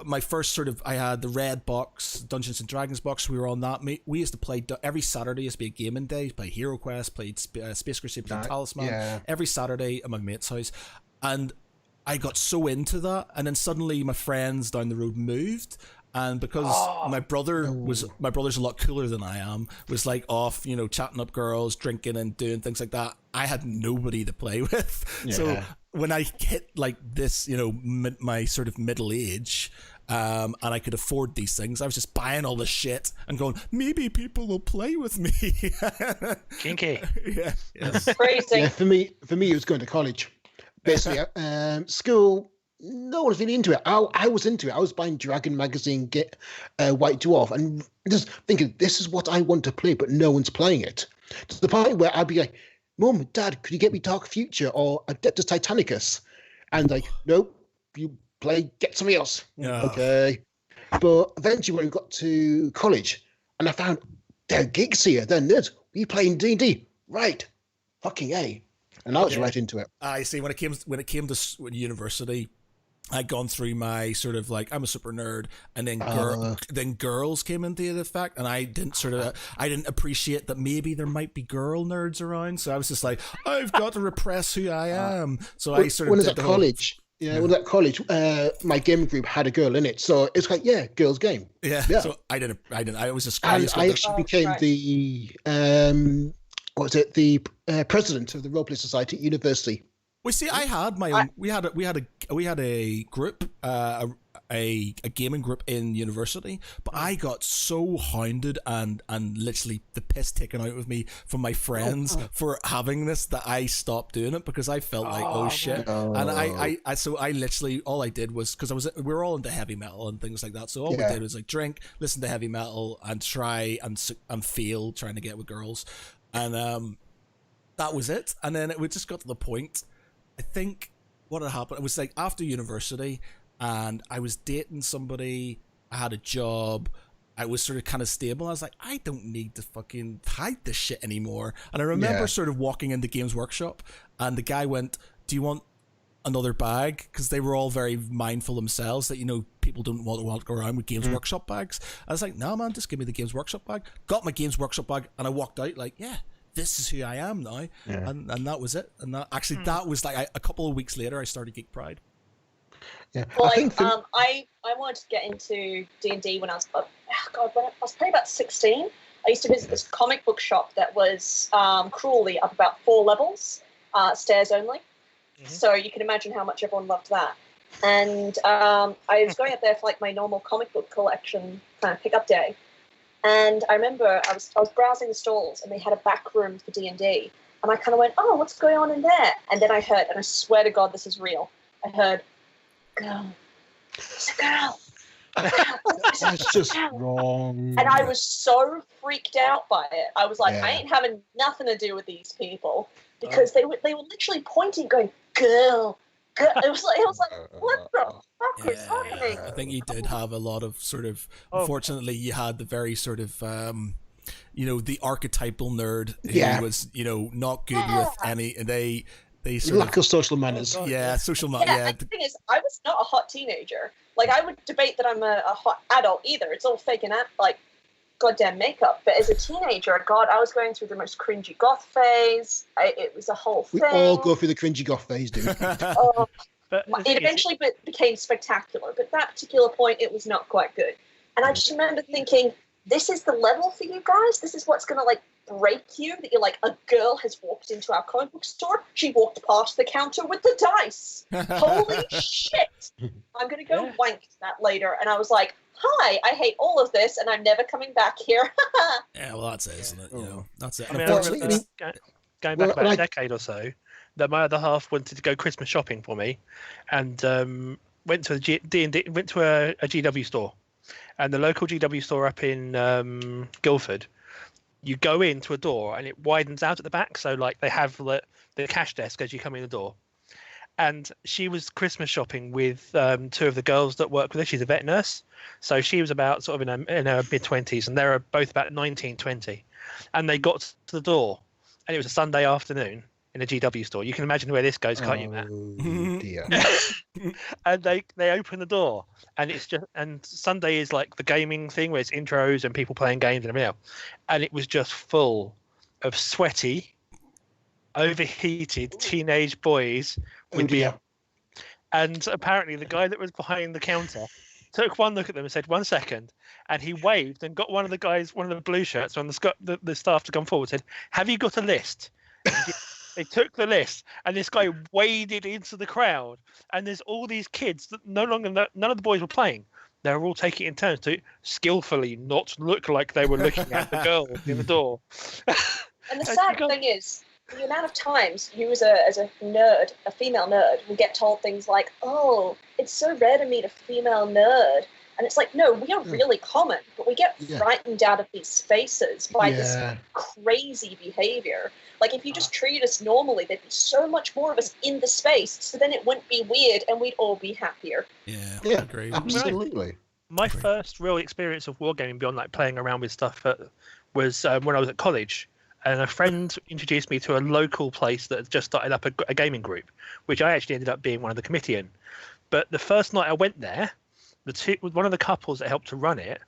my first I had the red box, Dungeons and Dragons box. We were on that. We used to play every Saturday. Used to be a gaming day. Play Hero Quest, played Space Crusade, played Talisman. Every Saturday at my mate's house, and I got so into that. And then suddenly my friends down the road moved. And because my brother's a lot cooler than I am, was like off, chatting up girls, drinking and doing things like that, I had nobody to play with. Yeah. So when I hit like this, my sort of middle age, and I could afford these things, I was just buying all this shit and going, maybe people will play with me. Kinky. Yeah. Yes. Crazy. Yeah, for me, it was going to college. Basically, school. No one's really into it. I was into it. I was buying Dragon magazine, get White Dwarf, and just thinking, this is what I want to play, but no one's playing it. To the point where I'd be like, Mum, Dad, could you get me Dark Future or Adeptus Titanicus? And like, nope, you play, get something else. Yeah. Okay. But eventually when we got to college, and I found, they're geeks here, they're nerds. We playing D&D. Right. Fucking A. And I was right into it. I see. When it came to university, I'd gone through my sort of like, I'm a super nerd, and then girls came into the fact, and I didn't appreciate that maybe there might be girl nerds around, so I was just like, I've got to repress who I am. So I sort of when I was at college. Yeah, when at college, my game group had a girl in it, so it's like, girls game. Yeah. So I didn't. I was just. I actually became the the president of the Roleplay Society at university. Well, see, I had my own. We had a group, a gaming group in university, but I got so hounded and literally the piss taken out of me from my friends for having this that I stopped doing it because I felt like shit. And I literally all I did was because we were all into heavy metal and things like that. So all we did was like drink, listen to heavy metal, and try and fail trying to get with girls, and that was it. And then it just got to the point. I think what had happened, it was like after university, and I was dating somebody, I had a job, I was sort of kind of stable. I was like, I don't need to fucking hide this shit anymore. And I remember sort of walking into Games Workshop, and the guy went, do you want another bag? Because they were all very mindful themselves that, people don't want to walk around with Games Workshop bags. I was like, no, man, just give me the Games Workshop bag. Got my Games Workshop bag, and I walked out like, this is who I am now. And that was it. And that was like a couple of weeks later I started Geek Pride. Yeah. Well, I wanted to get into D&D when I was when I was probably about 16. I used to visit this comic book shop that was cruelly up about 4 levels, stairs only. Mm-hmm. So you can imagine how much everyone loved that. And I was going up there for like my normal comic book collection kind of pickup day. And I remember I was browsing the stalls, and they had a back room for D&D. And I kind of went, oh, what's going on in there? And then I heard, and I swear to God this is real, I heard, girl. It's a girl. That's just wrong. And I was so freaked out by it. I was like, I ain't having nothing to do with these people. Because they were literally pointing, going, girl. It was like, what the fuck was happening? I think you did have a lot of sort of. Unfortunately, you had the very sort of the archetypal nerd who was, not good with any. They sort lack of social manners. Social manners. The thing is, I was not a hot teenager. Like, I would debate that I'm a hot adult either. It's all fake and goddamn makeup. But as a teenager, God, I was going through the most cringy goth phase. It was a whole thing. We all go through the cringy goth phase, dude. It eventually became spectacular, but at that particular point, it was not quite good. And I just remember thinking, this is the level for you guys? This is what's going to, break you? That you're a girl has walked into our comic book store, she walked past the counter with the dice. Holy shit! I'm going to go wank that later. And I was like, hi, I hate all of this, and I'm never coming back here. Yeah, well, that's it, isn't it? That's it. I mean, going back about a decade or so, that my other half wanted to go Christmas shopping for me, and went to a GW store, and the local GW store up in Guildford. You go into a door and it widens out at the back, so they have the cash desk as you come in the door. And she was Christmas shopping with two of the girls that work with her. She's a vet nurse, so she was about sort of in her mid-20s, and they're both about 19, 20. And they got to the door, and it was a Sunday afternoon in a GW store. You can imagine where this goes, can't you, Matt? Oh dear. And they open the door, and and Sunday is the gaming thing where it's intros and people playing games and everything else. And it was just full of sweaty, overheated teenage boys with beer. And apparently the guy that was behind the counter took one look at them and said, 1 second. And he waved and got one of the blue shirts on the staff to come forward, said, have you got a list? They took the list, and this guy waded into the crowd, and there's all these kids that none of the boys were playing. They were all taking it in turns to skillfully not look like they were looking at the girl in the door. And the sad thing is, the amount of times you as a nerd, a female nerd, will get told things like, oh, it's so rare to meet a female nerd. And it's no, we are really common, but we get frightened out of these spaces by this crazy behavior. If you just treat us normally, there'd be so much more of us in the space, so then it wouldn't be weird and we'd all be happier. Yeah, agree. Absolutely. My first real experience of wargaming beyond playing around with stuff was when I was at college. And a friend introduced me to a local place that had just started up a gaming group, which I actually ended up being one of the committee in. But the first night I went there, one of the couples that helped to run it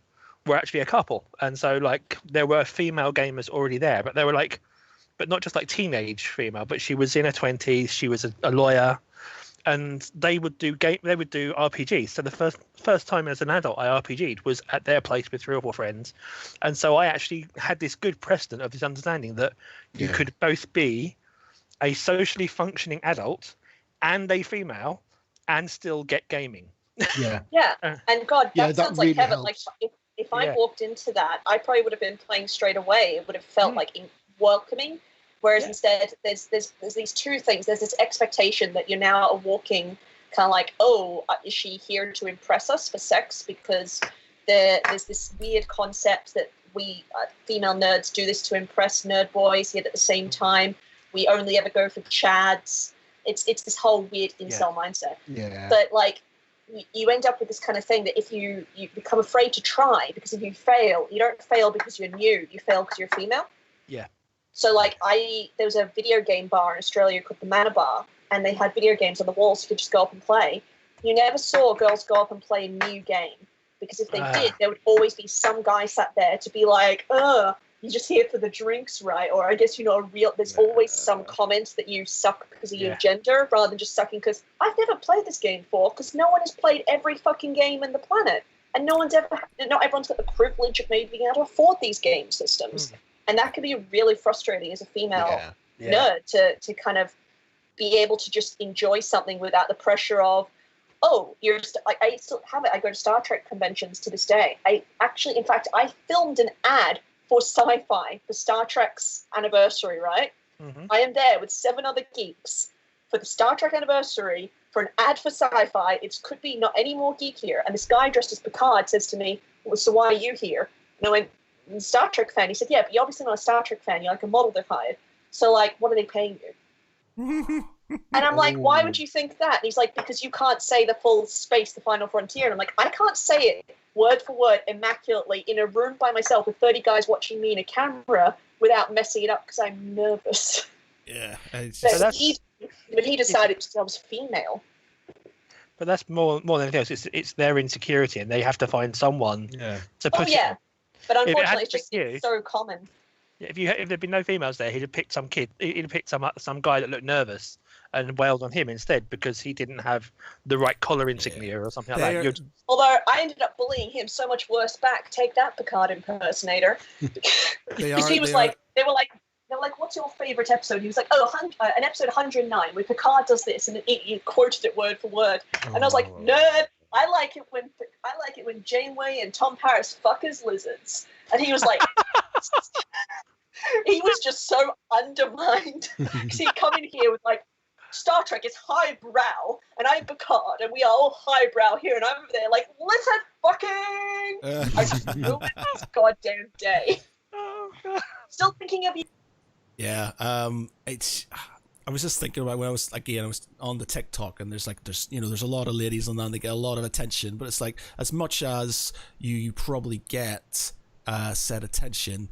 were actually a couple, and so there were female gamers already there, but they were but not just teenage female, but she was in her 20s, she was a lawyer, and they would do RPGs. So the first time as an adult I RPG'd was at their place with 3 or 4 friends, and so I actually had this good precedent of this understanding that you could both be a socially functioning adult and a female and still get gaming. And God, that sounds like heaven. Helps. If I walked into that, I probably would have been playing straight away. It would have felt welcoming. Whereas instead, there's these two things. There's this expectation that you're now a walking kind of oh, is she here to impress us for sex? Because there's this weird concept that we female nerds do this to impress nerd boys, yet at the same time, we only ever go for chads. It's this whole weird incel mindset. Yeah. But you end up with this kind of thing that if you become afraid to try, because if you fail, you don't fail because you're new, you fail because you're female. Yeah. So there was a video game bar in Australia called the Manor Bar, and they had video games on the wall so you could just go up and play. You never saw girls go up and play a new game, because if they did, there would always be some guy sat there to be you're just here for the drinks, right? Or I guess there's always some comment that you suck because of your gender, rather than just sucking because I've never played this game before, because no one has played every fucking game in the planet. And not everyone's got the privilege of maybe being able to afford these game systems. And that can be really frustrating as a female nerd to kind of be able to just enjoy something without the pressure of, oh, I still have it. I go to Star Trek conventions to this day. I filmed an ad for Sci-Fi for Star Trek's anniversary, right? Mm-hmm. I am there with 7 other geeks for the Star Trek anniversary for an ad for Sci-Fi. It could be not any more geekier. And this guy dressed as Picard says to me, well, so why are you here? And I went, I'm a Star Trek fan. He said, yeah, but you're obviously not a Star Trek fan. You're a model they've hired. So, what are they paying you? And I'm like, why would you think that? And he's like, because you can't say the full space, the final frontier. And I'm like, I can't say it word for word, immaculately, in a room by myself with 30 guys watching me in a camera without messing it up because I'm nervous. Yeah. But he decided I was female. But that's more than anything else. It's their insecurity, and they have to find someone to put it on. But unfortunately, it's just so common. If there'd been no females there, he'd have picked some kid. He'd have picked some guy that looked nervous and wailed on him instead because he didn't have the right collar insignia or something like that. Although I ended up bullying him so much worse back. Take that, Picard impersonator. Because he was like, they were like, what's your favorite episode? He was like, an episode 109 where Picard does this, and he quoted it word for word. And I was like, nerd. I like it when Janeway and Tom Paris fuck as lizards. And he was like, he was just so undermined because he'd come in here with like, Star Trek is highbrow, and I'm Picard, and we are all highbrow here, and I'm over there like, lizard fucking. I just ruined this goddamn day. Oh, God. Still thinking of you. Yeah, I was just thinking about when I was on the TikTok, and there's a lot of ladies on there, and they get a lot of attention, but it's like, as much as you probably get said attention,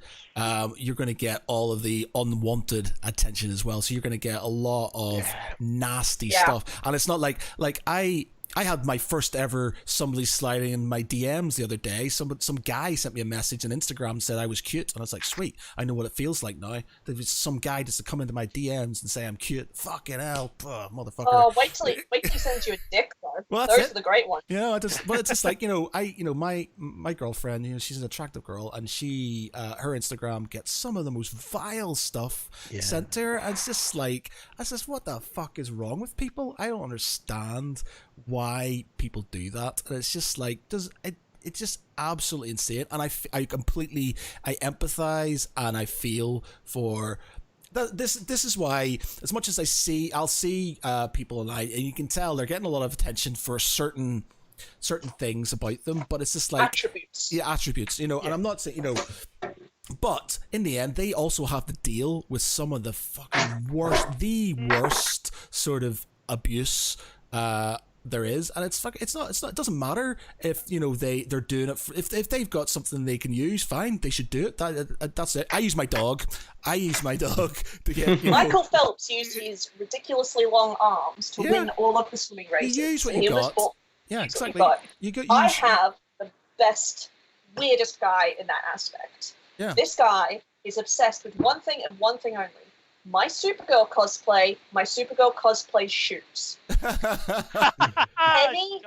you're going to get all of the unwanted attention as well. So you're going to get a lot of nasty stuff, and it's not like I had my first ever somebody sliding in my DMs the other day. Some guy sent me a message on Instagram and said I was cute, and I was like, sweet, I know what it feels like now. There was some guy just to come into my DMs and say I'm cute. Fucking hell, motherfucker. Oh, wait till he sends you a dick though. Well, those are the great ones. Yeah, it's just like, my girlfriend, she's an attractive girl, and she her Instagram gets some of the most vile stuff sent to her, and it's just like, I says, what the fuck is wrong with people? I don't understand why people do that, and it's just like, it's just absolutely insane. And I empathize and I feel for this is why, as much as I'll see people, and you can tell they're getting a lot of attention for certain things about them, but it's just like attributes, and I'm not saying, but in the end, they also have to deal with some of the fucking worst sort of abuse there is, and it's not it doesn't matter if they're doing it if they've got something they can use, fine, they should do it. That's it. I use my dog to get Michael Phelps used his ridiculously long arms to win all of the swimming races. You use what you got. Yeah, exactly. I have the best, weirdest guy in that aspect. Yeah. This guy is obsessed with one thing and one thing only: my Supergirl cosplay, my Supergirl cosplay shoots. Any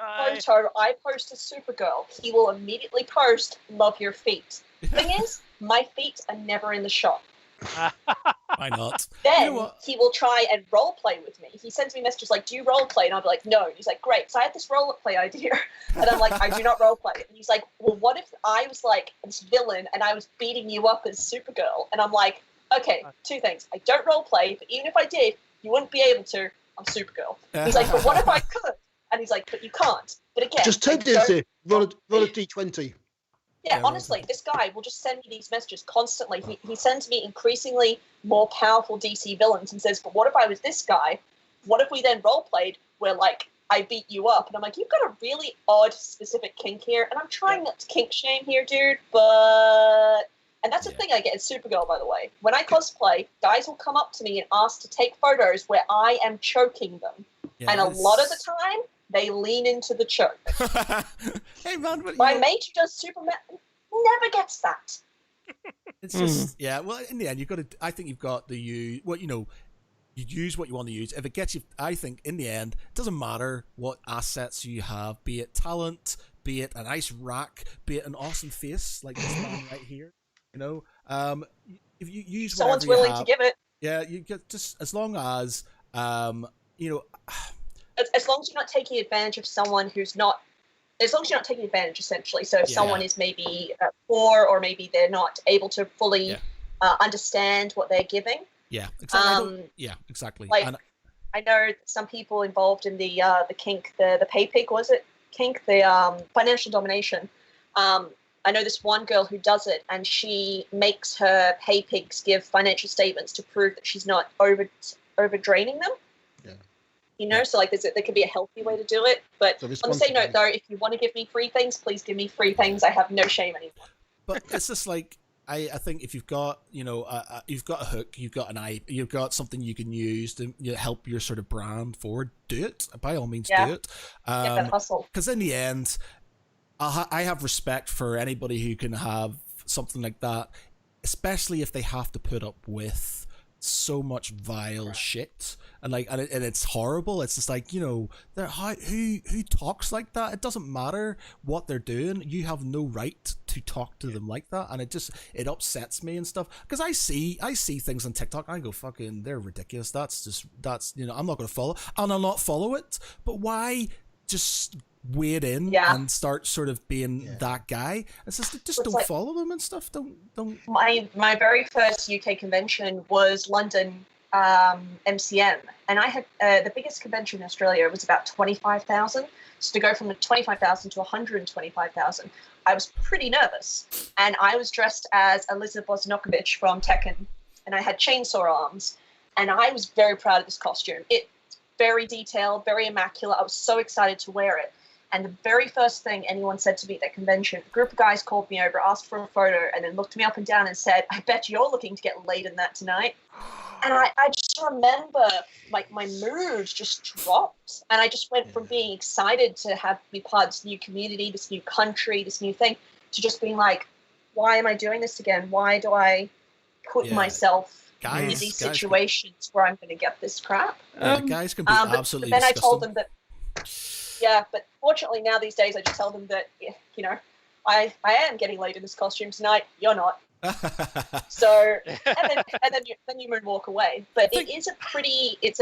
photo I post as Supergirl, he will immediately post, love your feet. Thing is, my feet are never in the shot. Why not? Then he will try and role play with me. He sends me messages like, do you role play? And I'll be like, no. And he's like, great. So I had this role play idea. And I'm like, I do not role play. And he's like, well, what if I was like this villain and I was beating you up as Supergirl? And I'm like, okay, two things. I don't role play, but even if I did, you wouldn't be able to. I'm Supergirl. He's like, but what if I could? And he's like, but you can't. But again, just take this. Roll a d20. Yeah, honestly, this guy will just send me these messages constantly. He sends me increasingly more powerful DC villains and says, but what if I was this guy? What if we then role played where like I beat you up? And I'm like, you've got a really odd specific kink here, and I'm trying not to kink shame here, dude, but. And that's the thing I get in Supergirl, by the way. When I cosplay, guys will come up to me and ask to take photos where I am choking them. Yes. And a lot of the time, they lean into the choke. Hey, man, my mate who does Superman never gets that. It's just, well, in the end, I think you've got to use, you use what you want to use. If it gets you, I think, in the end, it doesn't matter what assets you have, be it talent, be it a nice rack, be it an awesome face, like this man right here. If you use someone's willing to give it. Yeah, you get just as long as as long as you're not taking advantage of someone who's not. As long as you're not taking advantage, essentially. So if someone is maybe poor, or maybe they're not able to fully understand what they're giving. Yeah, exactly. Exactly. Like, I know some people involved in the kink, the pay pig, was it kink, the financial domination. I know this one girl who does it, and she makes her pay pigs give financial statements to prove that she's not over draining them. you know. So like there could be a healthy way to do it. But So on the same note, though, if you want to give me free things, please give me free things. I have no shame anymore. But it's just like I think if you've got you've got a hook, you've got you've got something you can use to help your sort of brand forward, do it by all means. Do it. Get that hustle. Because in the end, I have respect for anybody who can have something like that, especially if they have to put up with so much vile shit and it's horrible. It's just like, who talks like that? It doesn't matter what they're doing. You have no right to talk to them like that, and it upsets me and stuff because I see things on TikTok and I go, fucking, they're ridiculous. That's I'm not going to follow, and I'll not follow it. But why just wade in and start sort of being that guy? It's just don't follow them and stuff. Don't. My very first UK convention was London MCM, and I had the biggest convention in Australia was about 25,000. So to go from 25,000 to 125,000, I was pretty nervous, and I was dressed as Elizabeth Bosnokovich from Tekken, and I had chainsaw arms, and I was very proud of this costume. It's very detailed, very immaculate. I was so excited to wear it. And the very first thing anyone said to me at that convention, a group of guys called me over, asked for a photo, and then looked me up and down and said, I bet you're looking to get laid in that tonight. And I just remember, like, my mood just dropped. And I just went from being excited to be part of this new community, this new country, this new thing, to just being like, why am I doing this again? Why do I put myself in these situations where I'm going to get this crap? Guys can be absolutely disgusting. I told them that... Yeah, but fortunately now these days I just tell them that, I am getting laid in this costume tonight. You're not. So, and then you moonwalk away. But it's a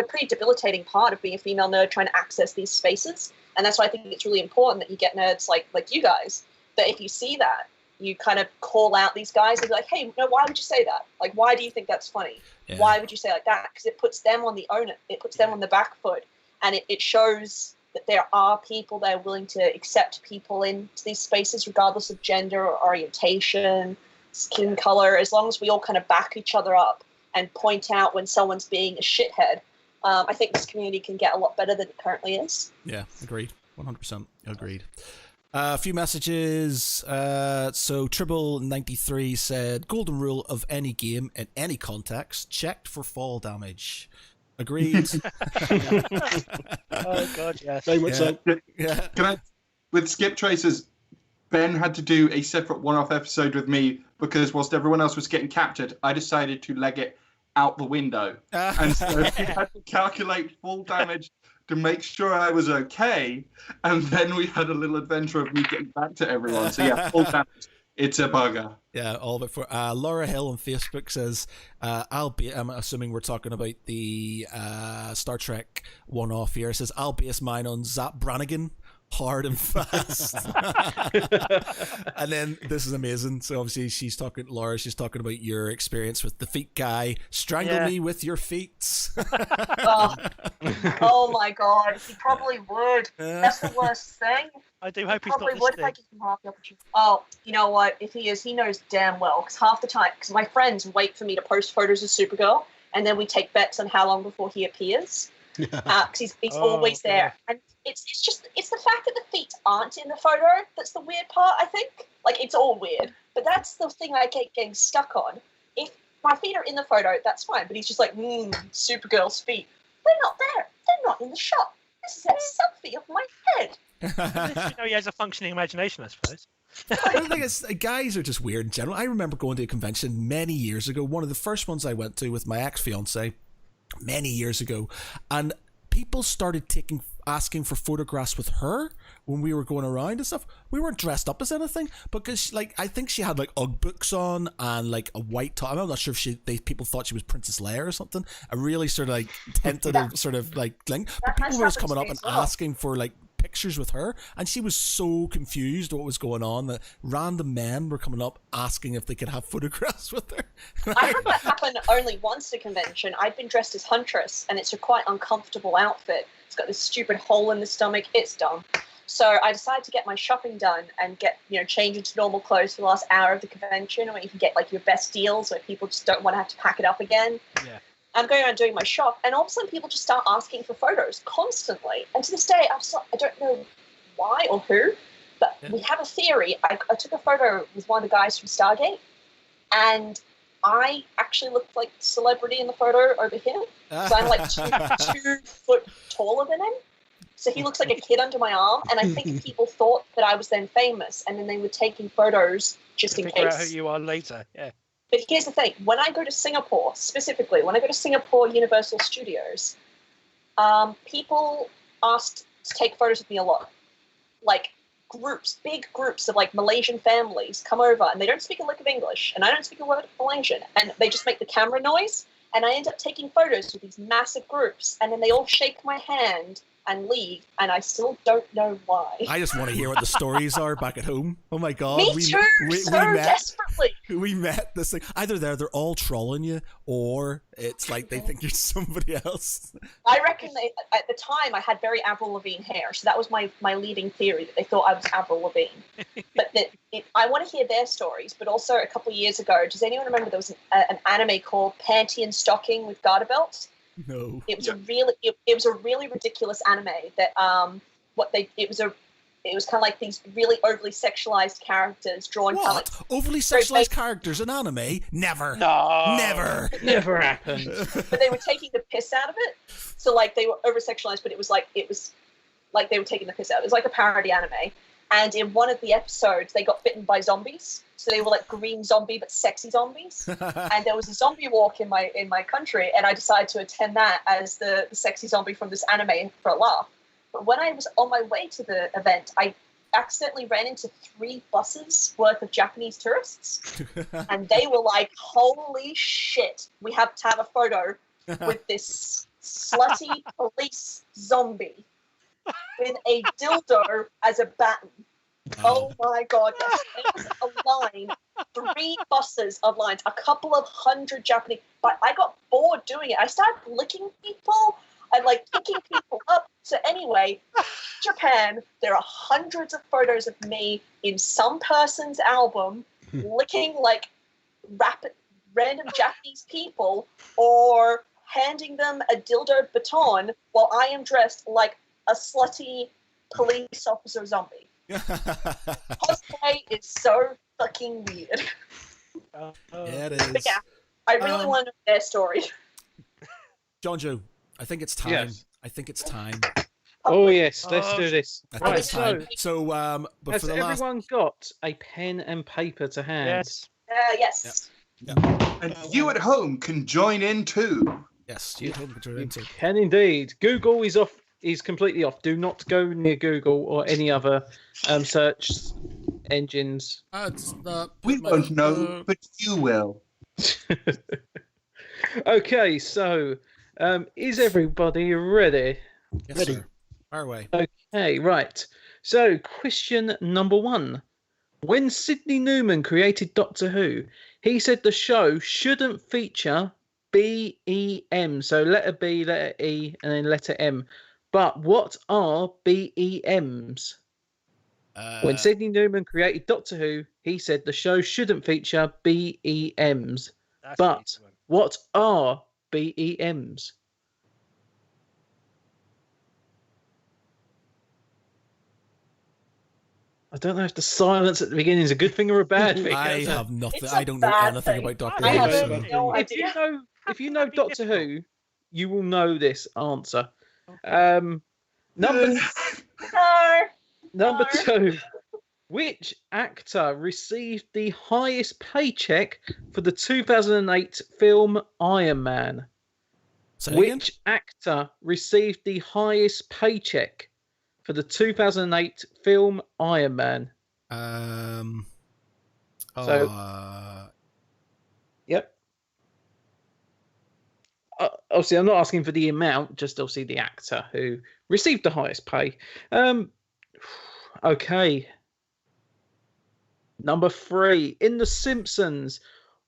pretty debilitating part of being a female nerd trying to access these spaces. And that's why I think it's really important that you get nerds like you guys, that if you see that, you kind of call out these guys and be like, hey, no, why would you say that? Like, why do you think that's funny? Yeah. Why would you say like that? Because it puts them on the owner. It puts them on the back foot. And it shows that there are people that are willing to accept people into these spaces, regardless of gender or orientation, skin color, as long as we all kind of back each other up and point out when someone's being a shithead. I think this community can get a lot better than it currently is. Yeah, agreed. 100% agreed. A few messages. So Tribble93 said, golden rule of any game in any context, checked for fall damage. Agreed. Oh god, yes. Very much so. Yeah. With Skip Tracers, Ben had to do a separate one-off episode with me because whilst everyone else was getting captured, I decided to leg it out the window. And so he had to calculate full damage to make sure I was okay. And then we had a little adventure of me getting back to everyone. So yeah, full damage. It's a bugger. Yeah, all of it for Laura Hill on Facebook says, I'm assuming we're talking about the Star Trek one-off here. It says, I'll base mine on Zap Brannigan, hard and fast. And then this is amazing. So obviously she's talking about your experience with the feet guy. Strangle me with your feet. Oh my god, he probably would. That's the worst thing. I do hope he's not listening. Would if I give him half the opportunity. Oh, you know what? If he is, he knows damn well. Because half the time, because my friends wait for me to post photos of Supergirl, and then we take bets on how long before he appears. Because he's always there. And it's the fact that the feet aren't in the photo that's the weird part, I think. Like, it's all weird. But that's the thing I keep getting stuck on. If my feet are in the photo, that's fine. But he's just like, Supergirl's feet. They're not there. They're not in the shot. This is a selfie of my head. He has a functioning imagination, I suppose. The thing is, guys are just weird in general. I remember going to a convention many years ago, one of the first ones I went to with my ex-fiance many years ago, and people started asking for photographs with her when we were going around and stuff. We weren't dressed up as anything, because I think she had like UGG books on and like a white top. I'm not sure if people thought she was Princess Leia or something. A really sort of like tentative sort of like thing. But people were just coming up and asking for like pictures with her, and she was so confused what was going on that random men were coming up asking if they could have photographs with her. I had that happen only once at a convention. I'd been dressed as Huntress, and it's a quite uncomfortable outfit. It's got this stupid hole in the stomach. It's dumb. So I decided to get my shopping done and change into normal clothes for the last hour of the convention, where you can get like your best deals where people just don't want to have to pack it up again. Yeah. I'm going around doing my shop, and all of a sudden people just start asking for photos constantly. And to this day, I don't know why or who, but we have a theory. I took a photo with one of the guys from Stargate, and I actually looked like the celebrity in the photo over him. So I'm like 2 foot taller than him. So he looks like a kid under my arm, and I think people thought that I was then famous, and then they were taking photos just in Figure out case. who you are later. Yeah. But here's the thing: when I go to Singapore, specifically, when I go to Singapore Universal Studios, people asked to take photos with me a lot. Like big groups of like Malaysian families come over, and they don't speak a lick of English, and I don't speak a word of Malaysian, and they just make the camera noise, and I end up taking photos with these massive groups, and then they all shake my hand and leave, and I still don't know why. I just want to hear what the stories are back at home. Oh my god, Me too, desperately. We met this thing. Either they're all trolling you, or it's like they think you're somebody else. I reckon at the time I had very Avril Lavigne hair, so that was my leading theory, that they thought I was Avril Lavigne. But I want to hear their stories. But also a couple of years ago, does anyone remember there was an anime called Panty and Stocking with Garter Belt? No. It was a really ridiculous anime that it was kind of like these really overly sexualized characters drawn kind of like overly sexualized characters in anime? Never. No. Never. Never happened. But they were taking the piss out of it. So like they were over sexualized, but it was like they were taking the piss out. It was like a parody anime. And in one of the episodes, they got bitten by zombies. So they were like green zombie, but sexy zombies. And there was a zombie walk in my country, and I decided to attend that as the sexy zombie from this anime for a laugh. But when I was on my way to the event, I accidentally ran into 3 buses worth of Japanese tourists. And they were like, holy shit, we have to have a photo with this slutty police zombie with a dildo as a baton. Oh my god, yes. It was a line, 3 buses of lines, a couple of 100 Japanese. But I got bored doing it. I started licking people and like picking people up. So anyway, Japan, there are hundreds of photos of me in some person's album licking like random Japanese people or handing them a dildo baton while I am dressed like a slutty police officer zombie. Cosplay is so fucking weird. Yeah, it is. But yeah, I really want to know their story. Jonjo, I think it's time. Yes. I think it's time. Oh yes, let's do this. I think Right, it's time. So, but has for the last... everyone got a pen and paper to hand? Yes. Yes. And you at home can join in too. Yes, you Can indeed. Google is completely off. Do not go near Google or any other search engines. We won't know, but you will. Okay, so is everybody ready? Yes, Ready. Sir. Fire away. Okay, right. So, question number 1. When Sidney Newman created Doctor Who, he said the show shouldn't feature BEM. So, letter B, letter E, and then letter M. But what are BEMs? When Sidney Newman created Doctor Who, he said the show shouldn't feature BEMs. But what are BEMs? I don't know if the silence at the beginning is a good thing or a bad thing. I have nothing. It's I a don't know bad anything thing. about Doctor I Who. have so- no If idea. you know Doctor Who, you will know this answer. Number No. Number 2. Which actor received the highest paycheck for the 2008 film Iron Man? Say it again? Which actor received the highest paycheck for the 2008 film Iron Man? Yep. Obviously, I'm not asking for the amount, just obviously the actor who received the highest pay. Okay. Number 3. In The Simpsons,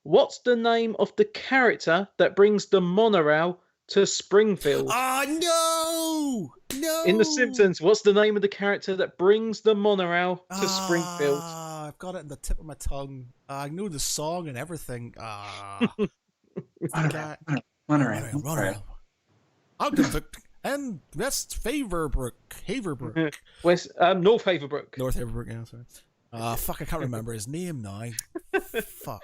what's the name of the character that brings the monorail to Springfield? Oh, no! In The Simpsons, what's the name of the character that brings the monorail to Springfield? I've got it in the tip of my tongue. I know the song and everything. Monorail. Ogdenvic and West Haverbrook. West, North Haverbrook. North Haverbrook, yeah, sorry. Fuck, I can't remember his name now. Fuck.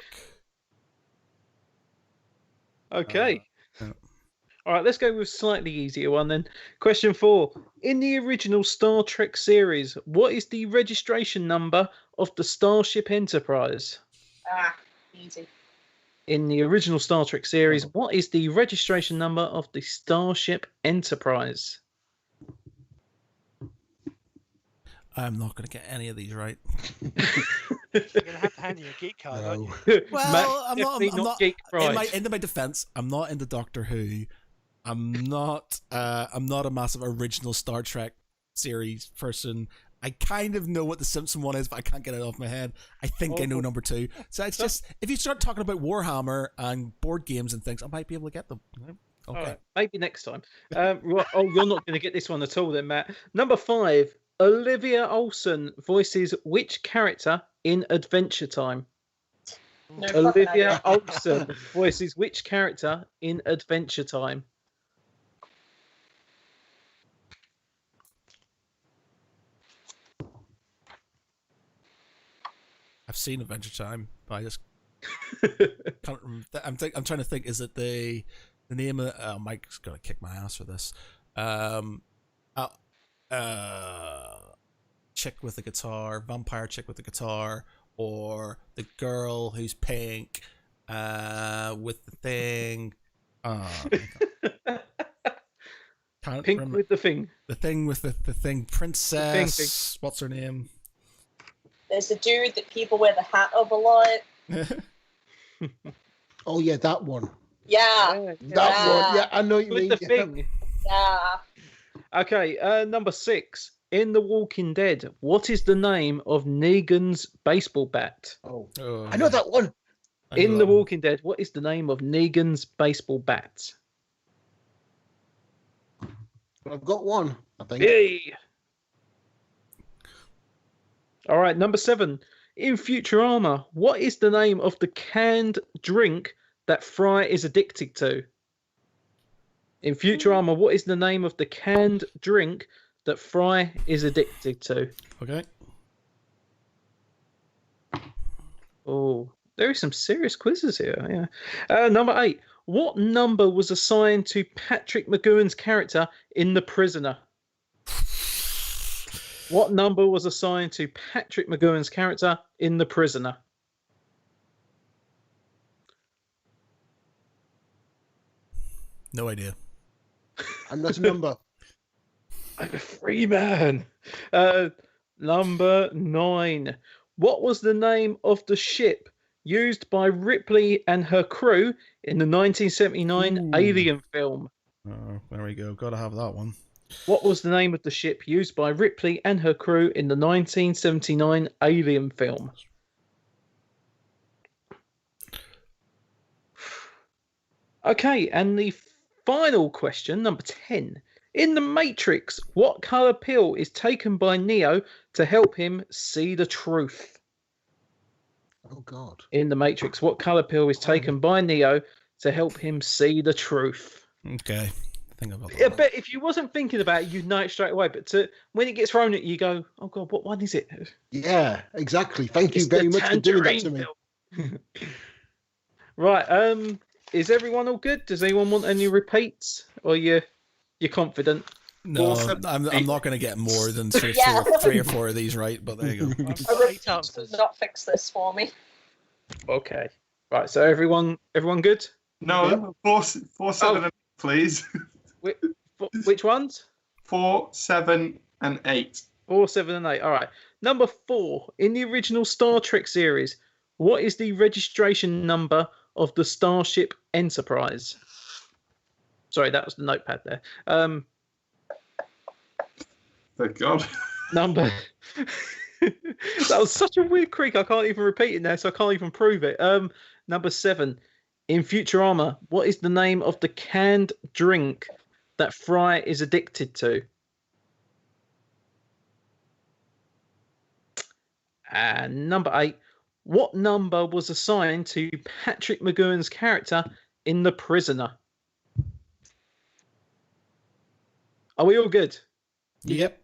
Okay. All right, let's go with a slightly easier one then. Question 4. In the original Star Trek series, what is the registration number of the Starship Enterprise? Easy. In the original Star Trek series, what is the registration number of the Starship Enterprise? I'm not going to get any of these right. You're going to have to hand you a geek card, aren't you? Well, I'm not Geek Pride. in my defense, I'm not into Doctor Who. I'm not a massive original Star Trek series person. I kind of know what the Simpson one is, but I can't get it off my head. I think I know number 2. So it's just, if you start talking about Warhammer and board games and things, I might be able to get them. Okay. Right, maybe next time. Right, you're not going to get this one at all then, Matt. Number 5. Olivia Olson voices which character in Adventure Time? No Olivia Olson voices which character in Adventure Time? I've seen Adventure Time, but I just can't remember. I'm trying to think. Is it the name of? Mike's gonna kick my ass for this. Chick with the guitar, vampire chick with the guitar, or the girl who's pink, with the thing. Can't Pink remember. with the thing. The thing with the thing. Princess. What's her name? There's a dude that people wear the hat of a lot. Oh yeah, that one. Yeah. That one. Yeah, I know what you With mean. the thing. Yeah. Okay, number 6. In The Walking Dead, what is the name of Negan's baseball bat? Oh, Oh, I know that one. In The Walking Dead, what is the name of Negan's baseball bat? I've got one, I think. Yay! All right, number 7. In Futurama, what is the name of the canned drink that Fry is addicted to? In Futurama, what is the name of the canned drink that Fry is addicted to? Okay. Oh, there are some serious quizzes here. Yeah. Number 8. What number was assigned to Patrick McGowan's character in The Prisoner? What number was assigned to Patrick McGowan's character in The Prisoner? No idea. I'm not a number. I'm a free man. Number 9. What was the name of the ship used by Ripley and her crew in the 1979 Alien film? Oh, there we go. Got to have that one. What was the name of the ship used by Ripley and her crew in the 1979 Alien film? Okay, and the final question, number 10. In The Matrix, what colour pill is taken by Neo to help him see the truth? Oh God. In The Matrix, what colour pill is taken by Neo to help him see the truth? Okay. Think about that. Yeah, but if you wasn't thinking about it, you'd know it straight away. But when it gets thrown at you, you go, "Oh God, what one is it?" Yeah, exactly. Thank you It's very the much for doing that to tangerine me. pill. Right. Is everyone all good? Does anyone want any repeats, or you're confident? No, Awesome. I'm not going to get more than three or four of these right, but there you go. Eight answers. Not fix this for me. Okay. Right. So everyone good? No, 4, 7, and 8, please. Which ones? 4, 7, and 8. 4, 7, and 8. All right. Number 4. In the original Star Trek series, what is the registration number of the Starship Enterprise? Sorry, that was the notepad there. Thank God. Number. That was such a weird creak. I can't even repeat it now, so I can't even prove it. Number 7. In Futurama, what is the name of the canned drink that Fry is addicted to? And number 8. What number was assigned to Patrick McGowan's character in The Prisoner? Are we all good? Yep.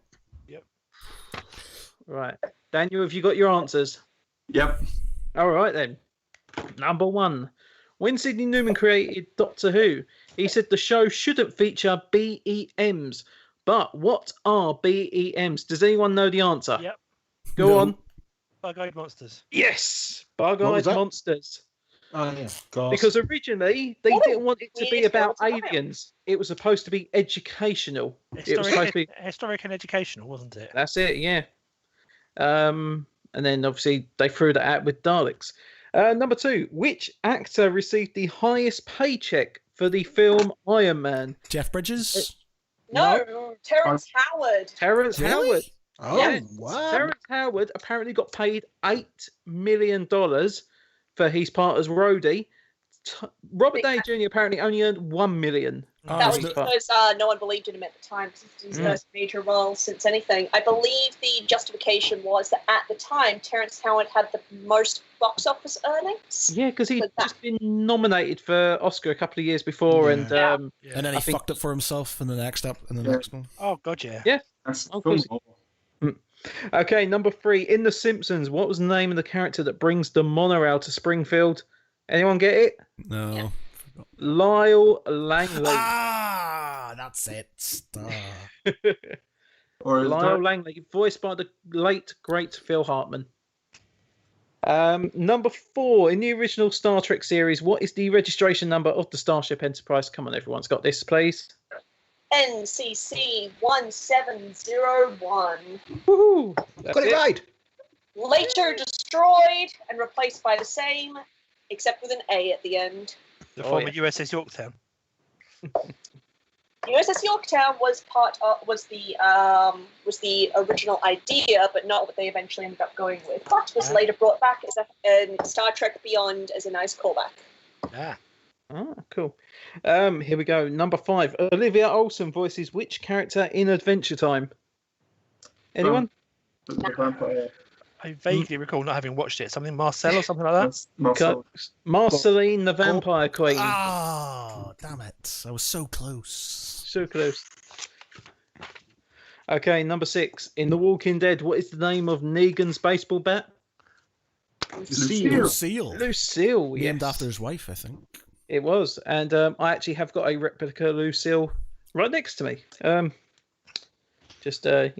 Right. Daniel, have you got your answers? Yep. All right, then. Number 1. When Sidney Newman created Doctor Who, he said the show shouldn't feature BEMs. But what are BEMs? Does anyone know the answer? Yep. Go No. on. Bug-eyed monsters. Yes. What was Bug-eyed that? monsters. Oh, yeah. Gosh. Because originally they What a didn't want it to be weird about film to have. aliens. It was supposed to be educational. It was supposed to be. Historic and educational, wasn't it? That's it. Yeah. And then obviously they threw that out with Daleks. Number 2. Which actor received the highest paycheck for the film Iron Man? Jeff Bridges. No, Terrence Howard. Terrence Really? Howard. Oh, Yeah. wow. Terrence Howard apparently got paid $8 million for his part as Rhodey. Robert Downey Jr. apparently only earned $1 million. Oh, That is was it- because no one believed in him at the time, because it was his first major role since anything. I believe the justification was that at the time, Terrence Howard had the most box office earnings. Yeah, because he'd But that- just been nominated for Oscar a couple of years before, and Yeah. And then I he think- fucked it for himself in the next Yeah. next one. Oh god, yeah. That's Oh, film cause- lore. Okay, number 3. In The Simpsons, what was the name of the character that brings the monorail to Springfield? Anyone get it? No. Yeah. Lyle Langley. Ah, that's it. Or is Lyle that, Langley, voiced by the late, great Phil Hartman. Number 4. In the original Star Trek series, what is the registration number of the Starship Enterprise? Come on, everyone's got this, please. NCC 1701. Woohoo! That's Got it right. Later destroyed and replaced by the same, except with an A at the end. The Oh, former yeah. USS Yorktown. USS Yorktown was was the original idea, but not what they eventually ended up going with. But was later brought back as in Star Trek Beyond as a nice callback. Ah. Ah, cool. Here we go. Number 5. Olivia Olson voices which character in Adventure Time? Anyone? the vampire? I vaguely recall not having watched it. Something Marcel or something like that. That's Marcel. Marceline, the Vampire Queen. Ah, damn it. I was so close. So close. Okay, number 6. In The Walking Dead, what is the name of Negan's baseball bat? Lucille. Lucille. Lucille. Named Yes. after his wife, I think. It was, and I actually have got a replica Lucille right next to me. Just as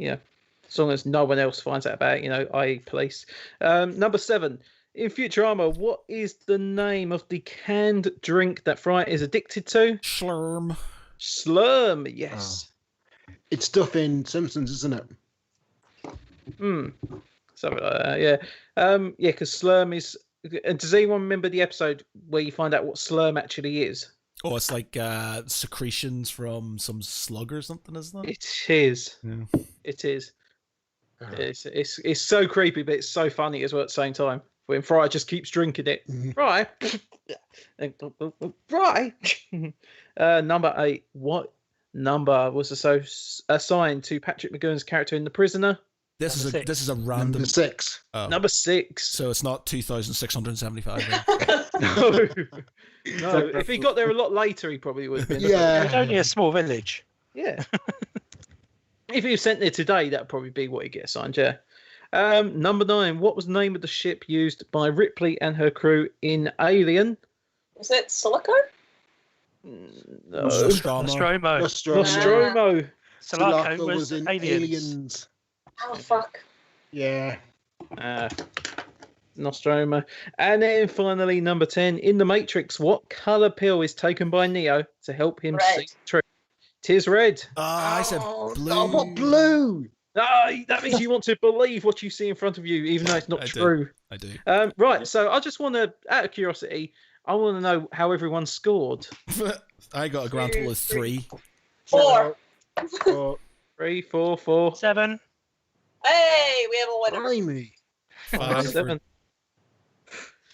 long as no one else finds out about it, i.e. police. Number 7. In Futurama, what is the name of the canned drink that Fry is addicted to? Slurm. Slurm. Yes. It's stuff in Simpsons, isn't it? Something like that. Yeah. Because Slurm is. Does anyone remember the episode where you find out what Slurm actually is? Oh, it's like secretions from some slug or something, isn't it? It is. Yeah. It is. It's so creepy, but it's so funny as well at the same time. When Fry just keeps drinking it. Fry. Fry. Number 8. What number was assigned to Patrick McGowan's character in The Prisoner? This Number is a random. Number 6. Oh. Number 6. So it's not 2,675. No. No. If he got there a lot later, he probably would have been. Yeah. It's only a small village. Yeah. If he was sent there today, that'd probably be what he'd get assigned, yeah. Number 9. What was the name of the ship used by Ripley and her crew in Alien? Was it Silico? No. Nostromo. Nostromo. Nostromo. Sulaco Sulaco was in aliens. Oh, fuck. Yeah. Nostromo. And then finally, number 10. In The Matrix, what colour pill is taken by Neo to help him Red. see the truth? Tis red. I said blue. Oh, what blue? That means you want to believe what you see in front of you, even though it's not I do. true. I do. Right, so I just want to, out of curiosity, I want to know how everyone scored. I got a grand total of 3. 4. 3, 4, 4, 7. Hey, we have a winner. Blimey. 5. 7.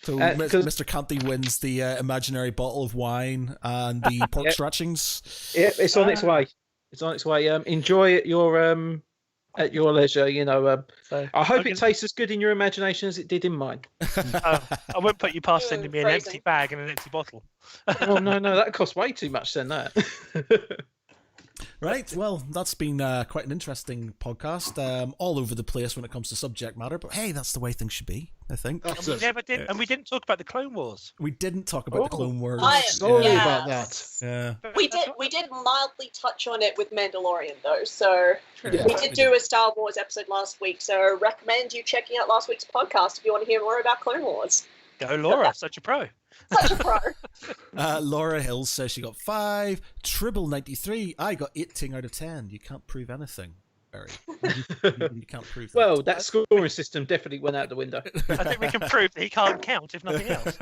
So 'cause- Mr. Canty wins the imaginary bottle of wine and the pork Yep. scratchings. Yeah, it's on its way. It's on its way. Enjoy it at your leisure. So I hope I'm it tastes as good in your imagination as it did in mine. I won't put you past sending me an Phrasing. empty bag and an empty bottle. Oh no, that costs way too much. Then that. Right, well, that's been quite an interesting podcast, all over the place when it comes to subject matter, but hey, that's the way things should be, I think. That's We it. never did, and we didn't talk about the Clone Wars. We didn't talk about the Clone Wars. Sorry yeah. about that. Yeah. We did mildly touch on it with Mandalorian though, so Yeah. we did do a Star Wars episode last week. So recommend you checking out last week's podcast if you want to hear more about Clone Wars. Go, Laura, such a pro. Such a pro. Laura Hills says she got 5. Tribble 93. I got 18 out of 10. You can't prove anything, Barry. You can't prove that. Well, that scoring system definitely went out the window. I think we can prove that he can't count, if nothing else.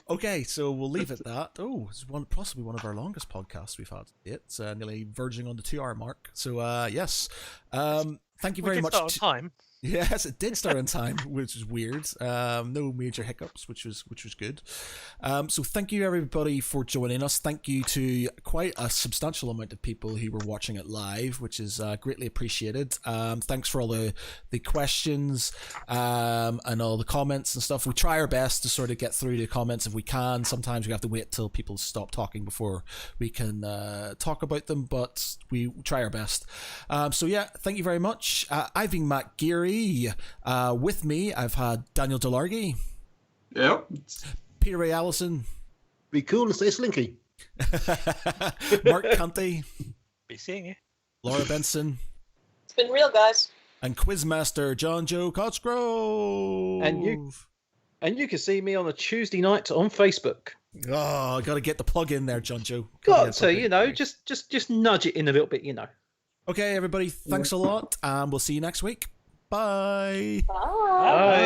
Okay, so we'll leave it at that. Oh, it's possibly one of our longest podcasts we've had. It's nearly verging on the 2-hour mark. So, yes. Thank you very We did much. start on time. Yes, it did start on time, which is weird. No major hiccups, which was good. So thank you everybody for joining us. Thank you to quite a substantial amount of people who were watching it live, which is greatly appreciated. Thanks for all the questions and all the comments and stuff. We try our best to sort of get through the comments if we can. Sometimes we have to wait till people stop talking before we can talk about them, but we try our best. So yeah, thank you very much. I've been Matt Geary. With me, I've had Daniel Delargy. Yep. Peter Ray Allison. Be cool and stay slinky. Mark Canty. Be seeing you. Laura Benson. It's been real, guys. And Quizmaster Jonjo Cosgrove. And you can see me on a Tuesday night on Facebook. Oh, I got to get the plug in there, Jonjo. Got to, just nudge it in a little bit, Okay, everybody, thanks a lot, and we'll see you next week. Bye. Bye. Bye.